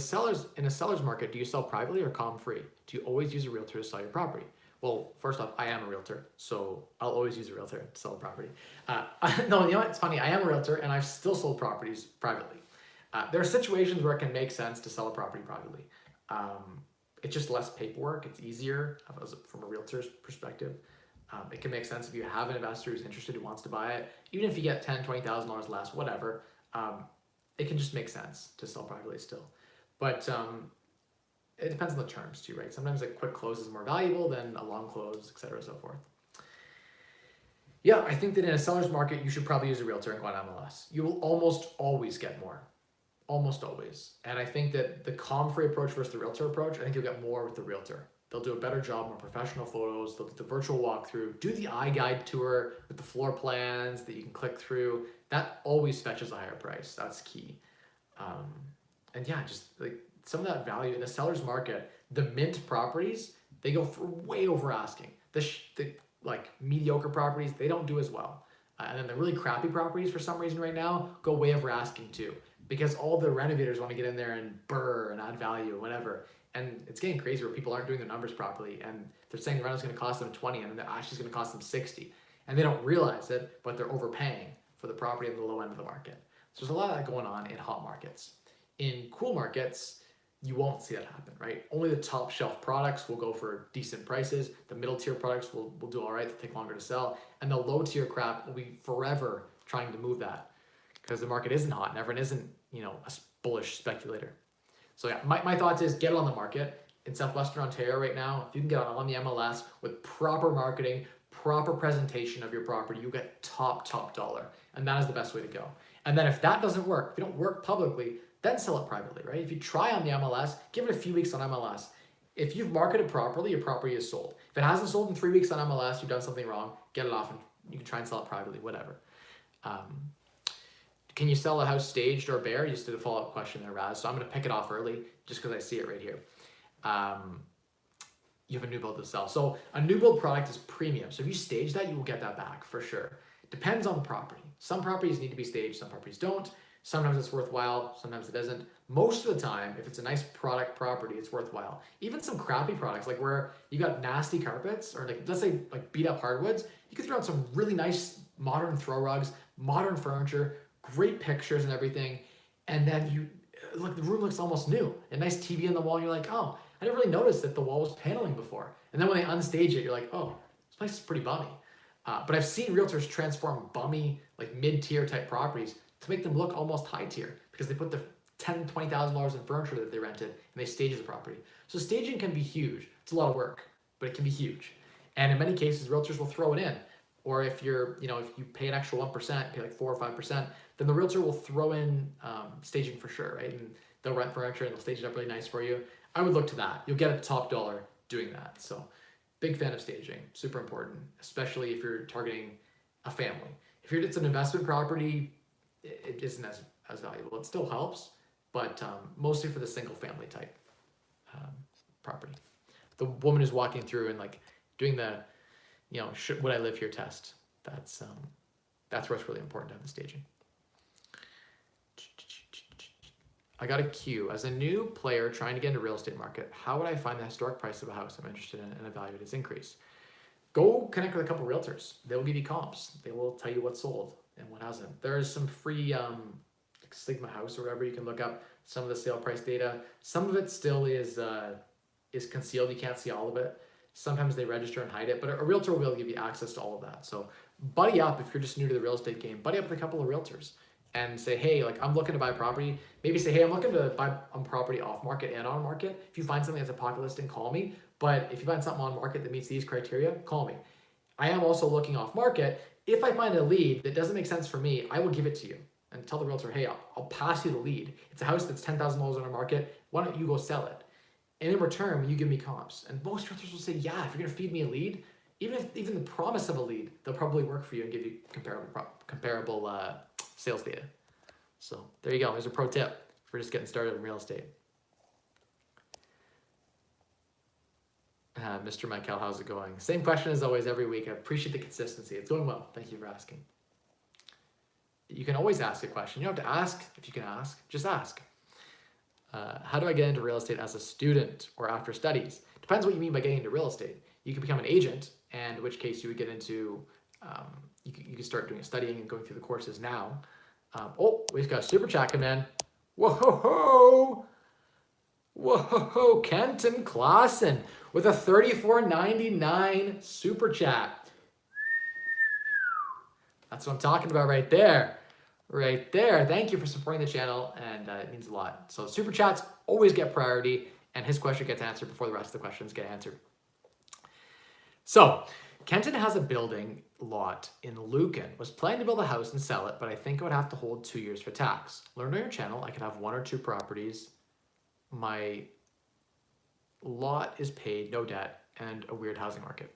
seller's market, do you sell privately or com-free? Do you always use a realtor to sell your property? Well, first off, I am a realtor, so I'll always use a realtor to sell a property. No, you know what? It's funny. I am a realtor, and I've still sold properties privately. There are situations where it can make sense to sell a property privately. It's just less paperwork. It's easier from a realtor's perspective. It can make sense if you have an investor who's interested, who wants to buy it. Even if you get $10,000, $20,000 less, whatever, it can just make sense to sell privately still. But it depends on the terms too, right? Sometimes a quick close is more valuable than a long close, et cetera, so forth. Yeah, I think that in a seller's market, you should probably use a realtor and go on MLS. You will almost always get more. Almost always. And I think that the com-free approach versus the realtor approach, I think you'll get more with the realtor. They'll do a better job, more professional photos. They'll do the virtual walkthrough, do the iGuide tour with the floor plans that you can click through. That always fetches a higher price. That's key. And yeah, just like some of that value in the seller's market, the mint properties, they go for way over asking. The like mediocre properties, they don't do as well. And then the really crappy properties, for some reason right now, go way over asking too. Because all the renovators want to get in there and burr and add value or whatever. And it's getting crazy where people aren't doing their numbers properly. And they're saying the rental is going to cost them 20 and the actually is going to cost them 60. And they don't realize it, but they're overpaying for the property at the low end of the market. So there's a lot of that going on in hot markets. In cool markets, you won't see that happen, right? Only the top shelf products will go for decent prices. The middle tier products will do all right. They'll take longer to sell. And the low tier crap will be forever trying to move that because the market isn't hot and everyone isn't, a bullish speculator. So yeah, my thoughts is get it on the market. In Southwestern Ontario right now, if you can get on the MLS with proper marketing, proper presentation of your property, you get top dollar. And that is the best way to go. And then if that doesn't work, if you don't work publicly, then sell it privately, right? If you try on the MLS, give it a few weeks on MLS. If you've marketed properly, your property is sold. If it hasn't sold in 3 weeks on MLS, you've done something wrong, get it off and you can try and sell it privately, whatever. Can you sell a house staged or bare? You just did a follow-up question there, Raz. So I'm going to pick it off early just because I see it right here. You have a new build to sell. So a new build product is premium. So if you stage that, you will get that back for sure. Depends on the property. Some properties need to be staged, some properties don't. Sometimes it's worthwhile, sometimes it isn't. Most of the time, if it's a nice product property, it's worthwhile. Even some crappy products, like where you got nasty carpets, or like let's say like beat up hardwoods, you could throw out some really nice modern throw rugs, modern furniture, great pictures and everything, and then look, the room looks almost new. A nice TV on the wall, and you're like, oh, I never really noticed that the wall was paneling before. And then when they unstage it, you're like, oh, this place is pretty bummy. But I've seen realtors transform bummy, like mid-tier type properties to make them look almost high tier because they put the $10,000, $20,000 in furniture that they rented and they stage the property. So staging can be huge. It's a lot of work, but it can be huge. And in many cases, realtors will throw it in. Or if you're, if you pay an extra 1%, pay like 4 or 5%, then the realtor will throw in staging for sure, right? And they'll rent furniture and they'll stage it up really nice for you. I would look to that. You'll get a top dollar doing that. So big fan of staging, super important, especially if you're targeting a family. If it's an investment property, it isn't as valuable. It still helps, but mostly for the single family type property. The woman who's walking through and like doing the, would I live here test. That's where it's really important to have the staging. I got a queue. As a new player trying to get into real estate market, how would I find the historic price of a house I'm interested in and evaluate its increase? Go connect with a couple of realtors. They'll give you comps. They will tell you what's sold and what hasn't. There's some free like Sigma House or whatever. You can look up some of the sale price data. Some of it still is concealed. You can't see all of it. Sometimes they register and hide it, but a realtor will be able to give you access to all of that. So buddy up if you're just new to the real estate game. Buddy up with a couple of realtors and say, hey, like I'm looking to buy property. Maybe say, hey, I'm looking to buy a property off market and on market. If you find something that's a pocket listing, call me. But if you find something on market that meets these criteria, call me. I am also looking off market. If I find a lead that doesn't make sense for me, I will give it to you and tell the realtor, hey, I'll pass you the lead. It's a house that's $10,000 on the market. Why don't you go sell it? And in return, you give me comps. And most realtors will say, yeah, if you're gonna feed me a lead, even the promise of a lead, they'll probably work for you and give you comparable sales data. So there you go. There's a pro tip for just getting started in real estate. Mr. Michael, how's it going? Same question as always every week. I appreciate the consistency. It's going well. Thank you for asking. you can always ask a question. You don't have to ask if you can ask, just ask. How do I get into real estate as a student or after studies? Depends what you mean by getting into real estate. You could become an agent, and in which case you would get into, you could start doing studying and going through the courses now. Oh, we've got a super chat come in. Whoa ho ho! Whoa ho ho! Kenton Clausen with a $34.99 super chat. That's what I'm talking about right there. Right there. Thank you for supporting the channel, and it means a lot. So super chats always get priority, and his question gets answered before the rest of the questions get answered. So Kenton has a building lot in Lucan, was planning to build a house and sell it, but I think I would have to hold 2 years for tax. Learned on your channel I could have 1 or 2 properties. My lot is paid, no debt, and a weird housing market.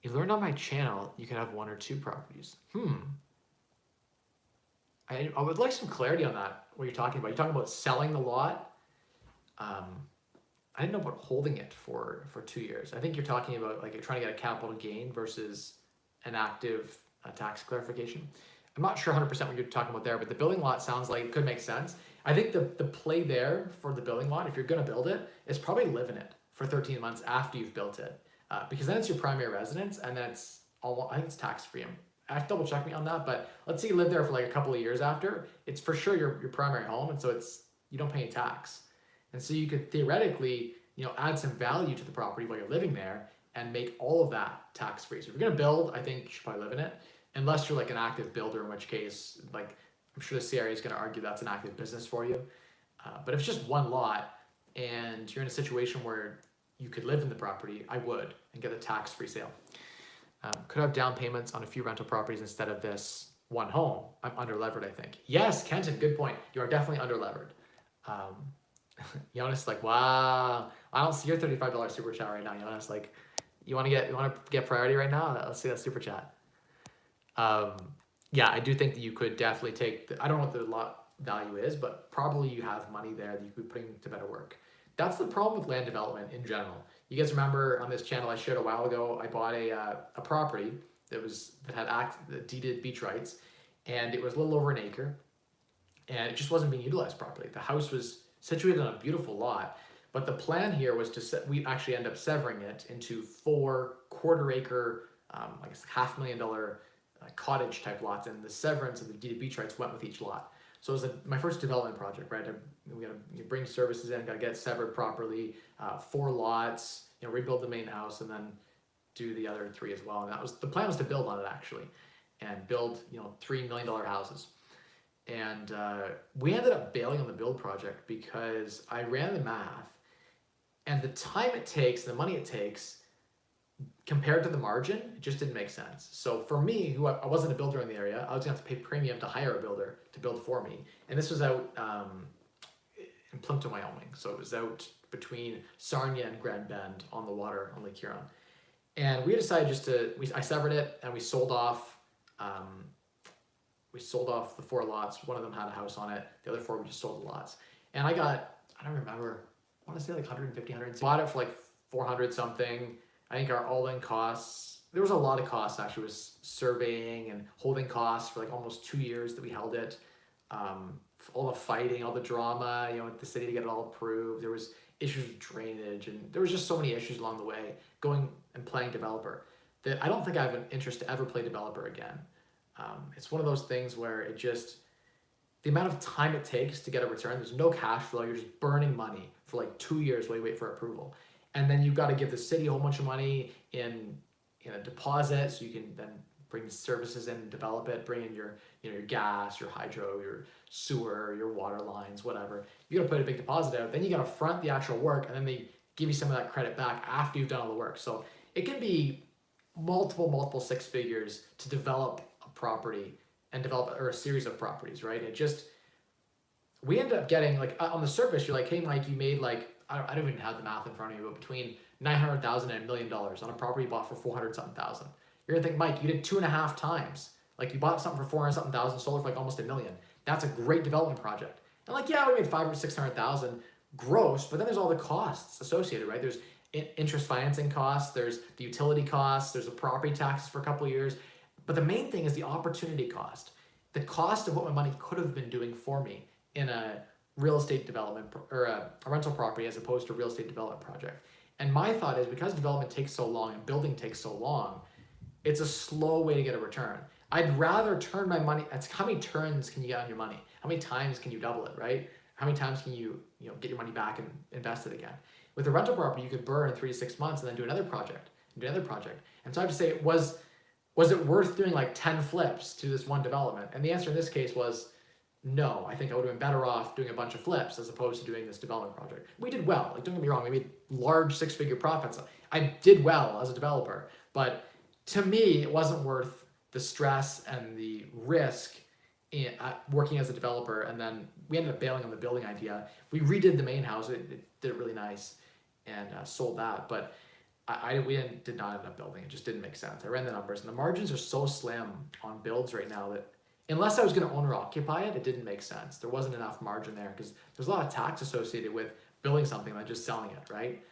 You learned on my channel you could have 1 or 2 properties. I would like some clarity on that, what you're talking about. You're talking about selling the lot. I didn't know about holding it for 2 years. I think you're talking about like you're trying to get a capital gain versus an active tax clarification. I'm not sure 100% what you're talking about there, but the building lot sounds like it could make sense. I think the play there for the building lot, if you're going to build it, is probably live in it for 13 months after you've built it, because then it's your primary residence, and then it's all, I think it's tax free. I have to double check me on that, but let's say you live there for like a couple of years after, it's for sure your primary home, and so you don't pay any tax. And so you could theoretically, add some value to the property while you're living there and make all of that tax free. So if you're gonna build, I think you should probably live in it, unless you're like an active builder, in which case, like I'm sure the CRA is gonna argue that's an active business for you. But if it's just one lot and you're in a situation where you could live in the property, I would, and get a tax-free sale. Could have down payments on a few rental properties instead of this one home. I'm under-levered, I think. Yes, Kenton, good point. You are definitely under-levered. Jonas, like, wow, I don't see your $35 super chat right now. Jonas, like, you want to get priority right now? Let's see that super chat. Yeah, I do think that you could definitely take. I don't know what the lot value is, but probably you have money there that you could be putting to better work. That's the problem with land development in general. You guys remember on this channel I shared a while ago, I bought a property that had deeded beach rights, and it was a little over an acre, and it just wasn't being utilized properly. The house was situated on a beautiful lot, but the plan here was we actually end up severing it into 4 quarter-acre, I guess $500,000 cottage type lots, and the severance of the deeded beach rights went with each lot. So it was my first development project, right? We got to bring services in, got to get it severed properly, 4 lots, rebuild the main house, and then do the other 3 as well. And the plan was to build on it actually, and build $3 million houses. And we ended up bailing on the build project because I ran the math, and the time it takes, the money it takes, compared to the margin, it just didn't make sense. So for me, who I wasn't a builder in the area, I was gonna have to pay premium to hire a builder to build for me. And this was out in Plimpton, Wyoming. So it was out between Sarnia and Grand Bend on the water on Lake Huron. And we decided I severed it, and we sold off the 4 lots. One of them had a house on it. The other 4, we just sold the lots. And I don't remember, I want to say like 150, 100. Bought it for like 400 something. I think our all-in costs, there was a lot of costs actually, was surveying and holding costs for like almost 2 years that we held it. All the fighting, all the drama, with the city to get it all approved. There was issues with drainage, and there was just so many issues along the way, going and playing developer, that I don't think I have an interest to ever play developer again. It's one of those things where the amount of time it takes to get a return, there's no cash flow, you're just burning money for like 2 years while you wait for approval. And then you've got to give the city a whole bunch of money in a deposit, so you can then bring the services in and develop it, bring in your gas, your hydro, your sewer, your water lines, whatever. You got to put a big deposit out, then you got to front the actual work, and then they give you some of that credit back after you've done all the work. So it can be multiple 6 figures to develop a property or a series of properties, right? We ended up getting, like, on the surface, you're like, hey, Mike, you made like, I don't even have the math in front of you, but between $900,000 and $1 million on a property you bought for 400-something thousand. You're gonna think, Mike, you did 2.5 times. Like, you bought something for 400-something thousand, sold it for like almost $1 million. That's a great development project. And like, yeah, we made 500,000 or 600,000 gross, but then there's all the costs associated, right? There's interest financing costs, there's the utility costs, there's the property taxes for a couple of years. But the main thing is the opportunity cost. the cost of what my money could have been doing for me in a real estate development or a rental property as opposed to a real estate development project. And my thought is, because development takes so long and building takes so long, it's a slow way to get a return. I'd rather turn my money. That's how many turns can you get on your money? How many times can you double it, right? How many times can you get your money back and invest it again? With a rental property, you could burn in 3 to 6 months and then do another project and do another project. And so I have to say, was it worth doing like 10 flips to this one development? And the answer in this case was no. I think I would have been better off doing a bunch of flips as opposed to doing this development project. We did well. Like, don't get me wrong, we made large 6-figure profits. I did well as a developer, but to me, it wasn't worth the stress and the risk in working as a developer. And then we ended up bailing on the building idea. We redid the main house. It did it really nice and sold that. But we did not end up building. It just didn't make sense. I ran the numbers, and the margins are so slim on builds right now that unless I was going to own or occupy it, it didn't make sense. There wasn't enough margin there because there's a lot of tax associated with building something than just selling it, right?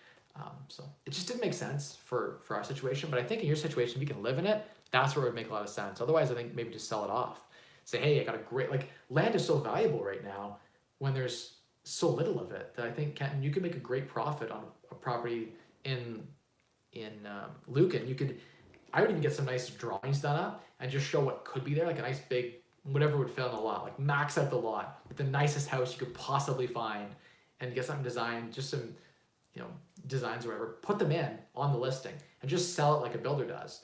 So it just didn't make sense for our situation. But I think in your situation, if you can live in it, that's where it would make a lot of sense. Otherwise, I think maybe just sell it off. Say, hey, I got a great, like, land is so valuable right now when there's so little of it that I think, Kenton, you could make a great profit on a property in Lucan. I would even get some nice drawings done up and just show what could be there, like a nice big, whatever would fit on the lot, like max out the lot with the nicest house you could possibly find, and get something designed, just some, designs or whatever, put them in on the listing and just sell it like a builder does.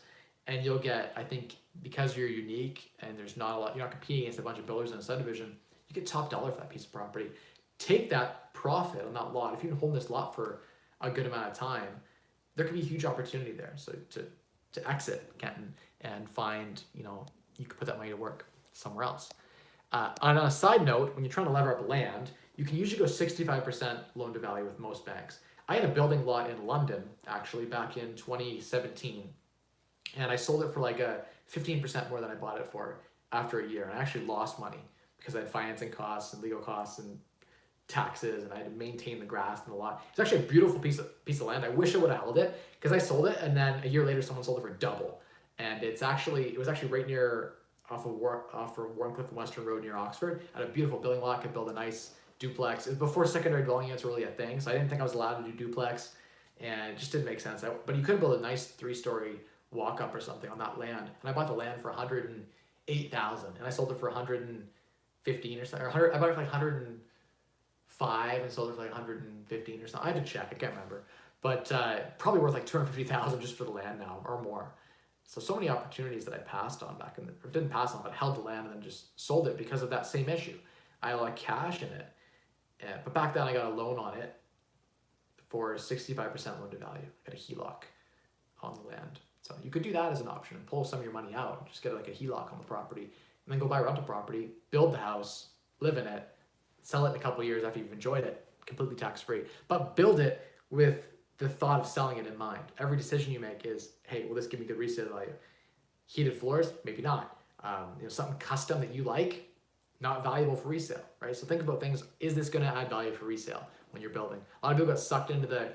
And you'll get, I think, because you're unique and there's not a lot, you're not competing against a bunch of builders in a subdivision, you get top dollar for that piece of property. Take that profit on that lot. If you can hold this lot for a good amount of time, there could be a huge opportunity there. So to exit Kenton and find, you could put that money to work somewhere else. On a side note, when you're trying to lever up land, you can usually go 65% loan to value with most banks. I had a building lot in London, actually, back in 2017. And I sold it for like a 15% more than I bought it for after a year. And I actually lost money because I had financing costs and legal costs and taxes, and I had to maintain the grass and the lot. It's actually a beautiful piece of land. I wish I would have held it because I sold it, and then a year later someone sold it for double. And it was actually right near off of Warncliffe and Western Road near Oxford. I had a beautiful building lot. Could build a nice duplex. It was before secondary dwelling units were really a thing, so I didn't think I was allowed to do duplex, and it just didn't make sense. But you could build a nice 3-story walk up or something on that land. And I bought the land for $108,000, and I sold it for 115 or something. Or I bought it for like 105 and sold it for like 115 or something. I had to check. I can't remember. But probably worth like 250,000 just for the land now or more. So many opportunities that I passed on or didn't pass on, but held the land and then just sold it because of that same issue. I had a lot of cash in it. But back then I got a loan on it for 65% loan to value. I got a HELOC on the land. So you could do that as an option and pull some of your money out, just get like a HELOC on the property, and then go buy a rental property, build the house, live in it, sell it in a couple of years after you've enjoyed it, completely tax-free. But build it with the thought of selling it in mind. Every decision you make is, hey, will this give me good resale value? Heated floors? Maybe not. Something custom that you like, not valuable for resale, right? So think about things, is this gonna add value for resale when you're building? A lot of people got sucked into the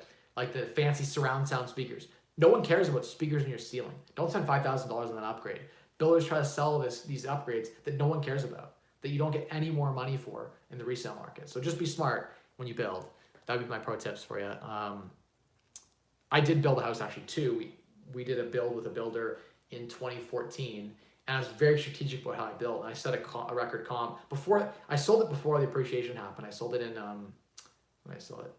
fancy surround sound speakers. No one cares about speakers in your ceiling. Don't spend $5,000 on an upgrade. Builders try to sell these upgrades that no one cares about, that you don't get any more money for in the resale market. So just be smart when you build. That would be my pro tips for you. I did build a house actually too. We did a build with a builder in 2014, and I was very strategic about how I built. And I set a record comp. I sold it before the appreciation happened. I sold it in, when I sold it,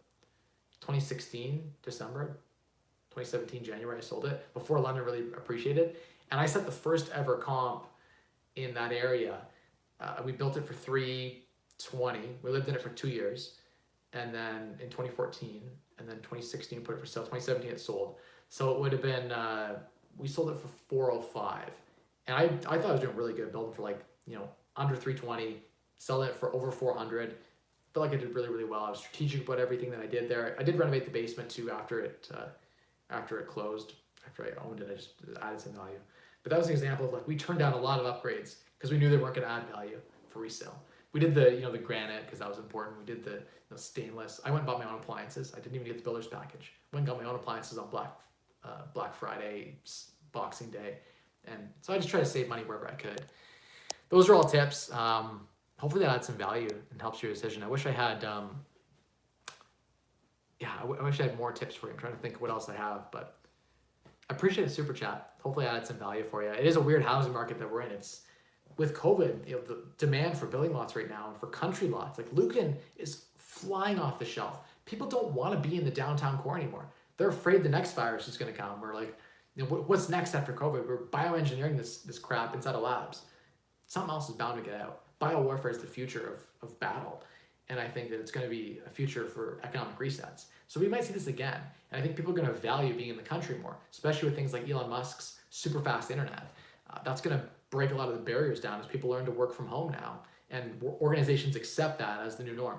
2016, December. 2017 January I sold it before London really appreciated, and I set the first ever comp in that area. We built it for $320. We lived in it for 2 years, and then in 2014, and then 2016 put it for sale. 2017 it sold. So it would have been we sold it for $405, and I thought I was doing really good building for under $320, selling it for over $400. Felt like I did really, really well. I was strategic about everything that I did there. I did renovate the basement too after it closed. After I owned it, I just added some value. But that was an example of we turned down a lot of upgrades because we knew they weren't going to add value for resale. We did the granite because that was important. We did the stainless. I went and bought my own appliances. I didn't even get the builder's package. Went and got my own appliances on Black Friday, Boxing Day, and so I just tried to save money wherever I could. those are all tips. Hopefully that adds some value and helps your decision. I wish I had, I wish I had more tips for you. I'm trying to think what else I have, but I appreciate the super chat. Hopefully I added some value for you. It is a weird housing market that we're in. It's with COVID, the demand for building lots right now and for country lots, like Lucan is flying off the shelf. People don't want to be in the downtown core anymore. They're afraid the next virus is going to come. We're like, what's next after COVID? We're bioengineering this crap inside of labs. Something else is bound to get out. Biowarfare is the future of battle. And I think that it's going to be a future for economic resets. So we might see this again. And I think people are going to value being in the country more, especially with things like Elon Musk's super fast internet. That's going to break a lot of the barriers down as people learn to work from home now. And organizations accept that as the new norm.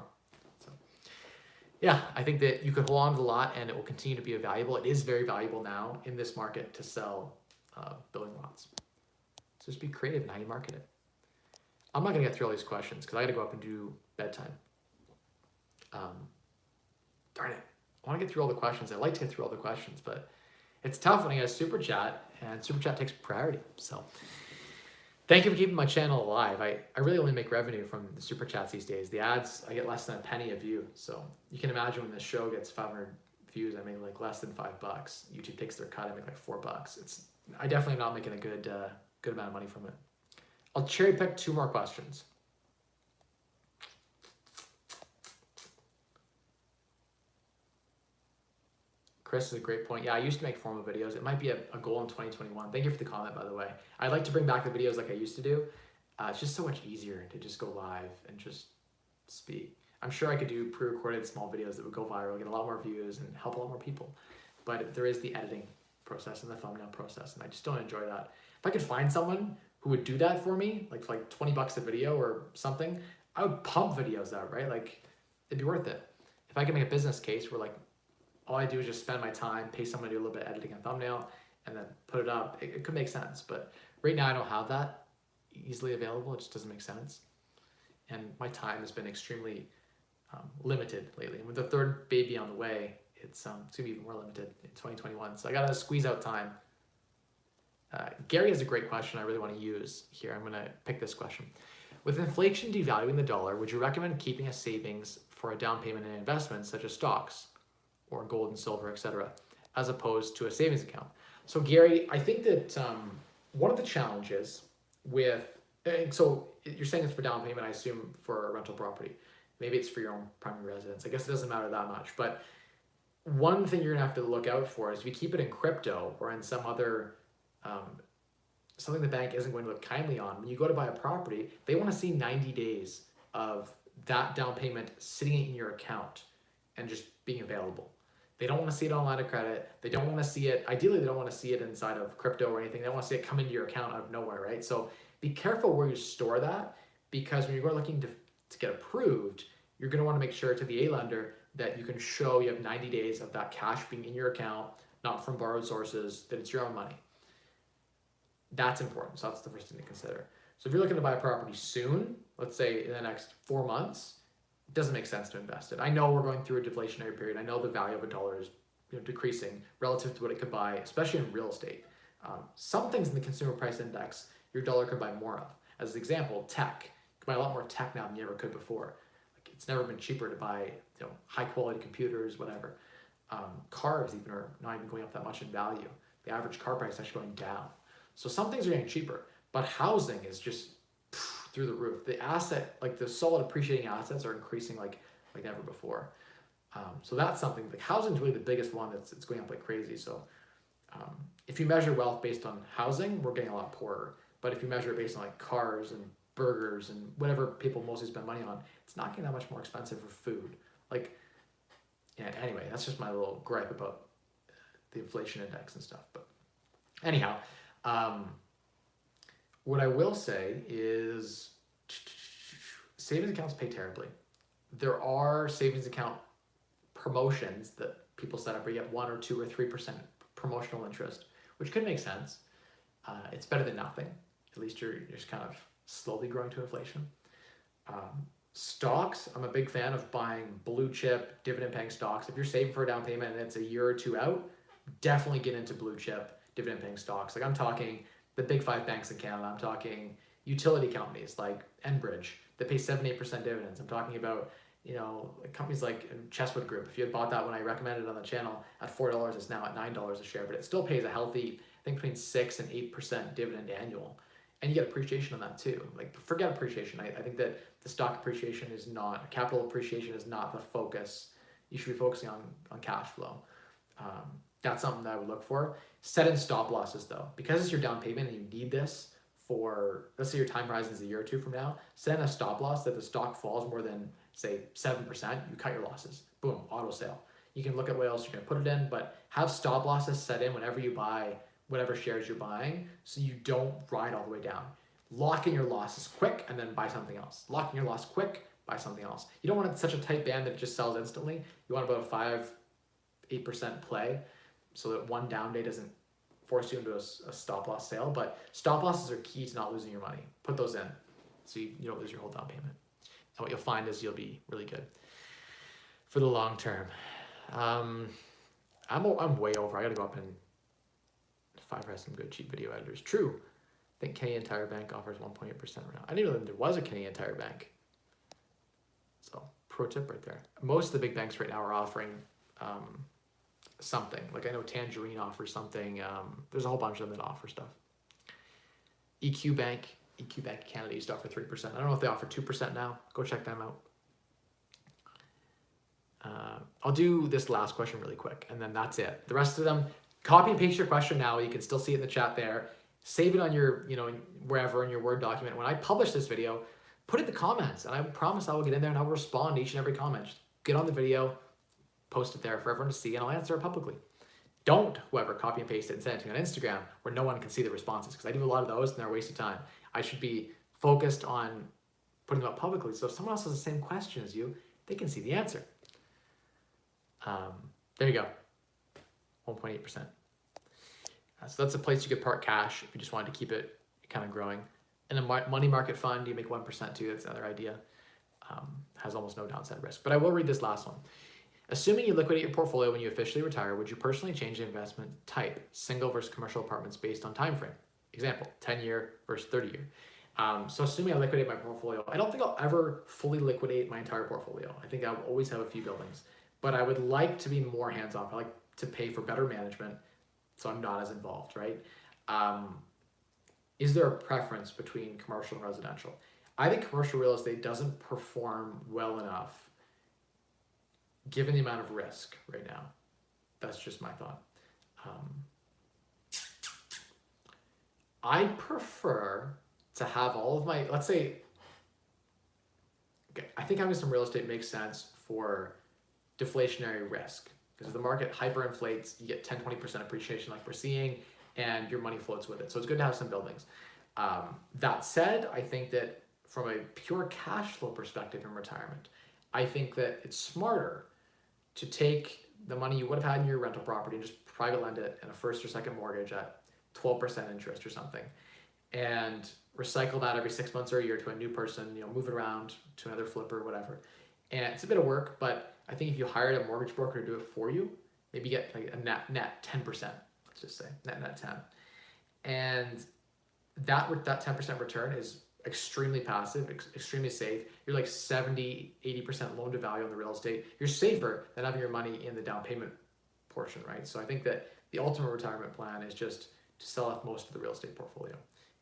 So, yeah, I think that you could hold on to the lot and it will continue to be valuable. It is very valuable now in this market to sell building lots. So just be creative in how you market it. I'm not going to get through all these questions because I got to go up and do bedtime. Darn it. I want to get through all the questions. I like to get through all the questions, but it's tough when I get a super chat, and super chat takes priority. So thank you for keeping my channel alive. I really only make revenue from the super chats these days. The ads, I get less than a penny a view. So you can imagine when this show gets 500 views, I make like less than $5. YouTube takes their cut, I make like $4. I definitely am not making a good amount of money from it. I'll cherry pick 2 more questions. Chris is a great point. Yeah, I used to make formal videos. It might be a goal in 2021. Thank you for the comment, by the way. I'd like to bring back the videos like I used to do. It's just so much easier to just go live and just speak. I'm sure I could do pre-recorded small videos that would go viral, get a lot more views, and help a lot more people. But there is the editing process and the thumbnail process, and I just don't enjoy that. If I could find someone who would do that for me, like for like 20 bucks a video or something, I would pump videos out, right? Like, it'd be worth it. If I could make a business case where like, all I do is just spend my time, pay someone to do a little bit of editing and thumbnail, and then put it up, it could make sense. But right now I don't have that easily available. It just doesn't make sense. And my time has been extremely limited lately. And with the 3rd baby on the way, it's gonna be even more limited in 2021. So I gotta squeeze out time. Gary has a great question I really want to use here. I'm gonna pick this question. With inflation devaluing the dollar, would you recommend keeping a savings for a down payment in investments such as stocks or gold and silver, etc., as opposed to a savings account? So Gary, I think that one of the challenges with, so you're saying it's for down payment, I assume for a rental property. Maybe it's for your own primary residence. I guess it doesn't matter that much. But one thing you're gonna have to look out for is if you keep it in crypto or in some other, something the bank isn't going to look kindly on, when you go to buy a property, they wanna see 90 days of that down payment sitting in your account and just being available. They don't want to see it on line of credit. They don't want to see it, ideally they don't want to see it inside of crypto or anything. They don't want to see it come into your account out of nowhere, right? So be careful where you store that, because when you're looking to get approved, you're going to want to make sure to the A lender that you can show you have 90 days of that cash being in your account, not from borrowed sources, that it's your own money. That's important. So that's the first thing to consider. So if you're looking to buy a property soon, let's say in the next 4 months, it doesn't make sense to invest it. I know we're going through a deflationary period. I know the value of a dollar is decreasing relative to what it could buy, especially in real estate. Some things in the consumer price index, your dollar could buy more of. As an example, tech. You can buy a lot more tech now than you ever could before. Like, it's never been cheaper to buy high quality computers, whatever. Cars even are not even going up that much in value. The average car price is actually going down. So some things are getting cheaper, but housing is just through the roof. The asset, like the solid appreciating assets, are increasing like never before. So that's something. Like housing is really the biggest one that's going up like crazy. So if you measure wealth based on housing, we're getting a lot poorer. But if you measure it based on like cars and burgers and whatever people mostly spend money on, it's not getting that much more expensive for food. Like, yeah. Anyway, that's just my little gripe about the inflation index and stuff. But anyhow. What I will say is savings accounts pay terribly. There are savings account promotions that people set up where you get 1 or 2 or 3% promotional interest, which could make sense. It's better than nothing. At least you're just kind of slowly growing to inflation. Stocks, I'm a big fan of buying blue chip dividend paying stocks. If you're saving for a down payment and it's a year or 2 out, definitely get into blue chip dividend paying stocks. Like I'm talking the big 5 banks in Canada. I'm talking utility companies like Enbridge that pay 7-8% dividends. I'm talking about, companies like Chesswood Group. If you had bought that when I recommended it on the channel at $4, it's now at $9 a share, but it still pays a healthy, I think between 6 and 8% dividend annual. And you get appreciation on that too. Like, forget appreciation. I think that the stock appreciation is not, capital appreciation is not the focus. You should be focusing on cash flow. That's something that I would look for. Set in stop losses though, because it's your down payment and you need this for, let's say your time horizon is a year or two from now, set in a stop loss that the stock falls more than say 7%, you cut your losses. Boom, auto sale. You can look at what else you're gonna put it in, but have stop losses set in whenever you buy whatever shares you're buying so you don't ride all the way down. Lock in your losses quick and then buy something else. Lock in your loss quick, buy something else. You don't want such a tight band that it just sells instantly. You want about a 5-8% play so that one down day doesn't force you into a stop loss sale. But stop losses are key to not losing your money. Put those in so you don't lose your whole down payment. And what you'll find is you'll be really good for the long term. I'm way over. I got to go up and Fiverr has some good cheap video editors. True. I think Canadian Tire Bank offers 1.8% right now. I didn't know that there was a Canadian Tire Bank. So pro tip right there. Most of the big banks right now are offering something. Like I know Tangerine offers something. There's a whole bunch of them that offer stuff. EQ Bank Canada used to offer 3%. I don't know if they offer 2% now. Go check them out. I'll do this last question really quick, and then that's it. The rest of them, copy and paste your question now. You can still see it in the chat there. Save it on your, wherever in your Word document. When I publish this video, put it in the comments, and I promise I will get in there and I'll respond to each and every comment. Just get on the video, post it there for everyone to see, and I'll answer it publicly. Don't, whoever, copy and paste it and send it to me on Instagram where no one can see the responses, because I do a lot of those and they're a waste of time. I should be focused on putting them up publicly. So if someone else has the same question as you, they can see the answer. There you go, 1.8%. So that's a place you could park cash if you just wanted to keep it kind of growing. In a money market fund, you make 1% too. That's another idea. Has almost no downside risk. But I will read this last one. Assuming you liquidate your portfolio when you officially retire, would you personally change the investment type, single versus commercial apartments based on time frame? Example, 10-year versus 30-year. So assuming I liquidate my portfolio, I don't think I'll ever fully liquidate my entire portfolio. I think I'll always have a few buildings, but I would like to be more hands-off. I like to pay for better management so I'm not as involved, right? Is there a preference between commercial and residential? I think commercial real estate doesn't perform well enough given the amount of risk right now. That's just my thought. I prefer to have all of my, let's say, okay, I think having some real estate makes sense for deflationary risk, because if the market hyperinflates, you get 10-20% appreciation like we're seeing, and your money floats with it. So it's good to have some buildings. That said, I think that from a pure cash flow perspective in retirement, I think that it's smarter to take the money you would have had in your rental property and just private lend it in a first or second mortgage at 12% interest or something, and recycle that every 6 months or a year to a new person, move it around to another flipper or whatever. And it's a bit of work, but I think if you hired a mortgage broker to do it for you, maybe get like a net 10%, let's just say, net 10. And that 10% return is extremely passive, extremely safe. You're like 70-80% loan to value on the real estate. You're safer than having your money in the down payment portion, right? So I think that the ultimate retirement plan is just to sell off most of the real estate portfolio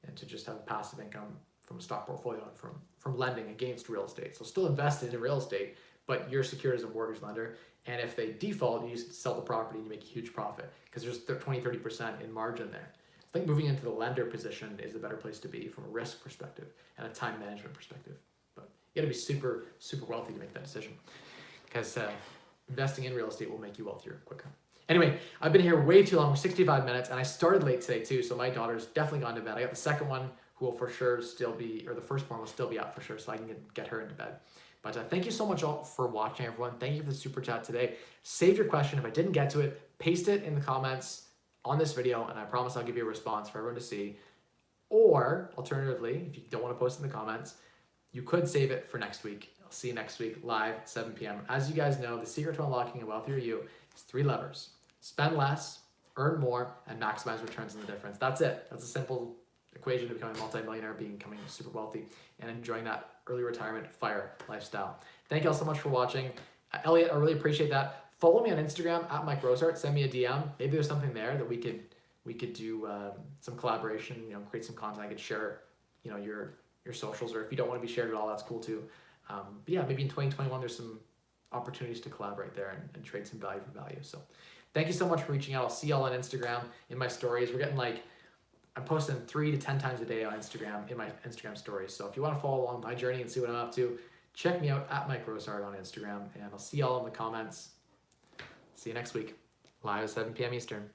and to just have passive income from a stock portfolio and from lending against real estate. So still invested in real estate, but you're secured as a mortgage lender. And if they default, you sell the property and you make a huge profit because there's 20-30% in margin there. I think moving into the lender position is a better place to be from a risk perspective and a time management perspective. But you gotta be super, super wealthy to make that decision, because investing in real estate will make you wealthier quicker. Anyway, I've been here way too long. We're 65 minutes, and I started late today too, so my daughter's definitely gone to bed. I got the second one who will for sure still be, or the firstborn will still be out for sure, so I can get her into bed. But thank you so much all for watching, everyone. Thank you for the super chat today. Save your question. If I didn't get to it, paste it in the comments on this video, and I promise I'll give you a response for everyone to see. Or alternatively, if you don't want to post in the comments, you could save it for next week. I'll see you next week live, 7 p.m. As you guys know, the secret to unlocking a wealthier you is 3 levers. Spend less, earn more, and maximize returns in the difference. That's it. That's a simple equation to becoming a multi-millionaire, becoming super wealthy, and enjoying that early retirement FIRE lifestyle. Thank you all so much for watching. Elliot, I really appreciate that. Follow me on Instagram at Mike Rosehart. Send me a DM. Maybe there's something there that we could do some collaboration. Create some content. I could share, your socials, or if you don't want to be shared at all, that's cool too. But yeah, maybe in 2021 there's some opportunities to collaborate there and trade some value for value. So thank you so much for reaching out. I'll see y'all on Instagram in my stories. We're getting I'm posting 3 to 10 times a day on Instagram in my Instagram stories. So if you want to follow along my journey and see what I'm up to, check me out at Mike Rosehart on Instagram, and I'll see y'all in the comments. See you next week, live at 7 p.m. Eastern.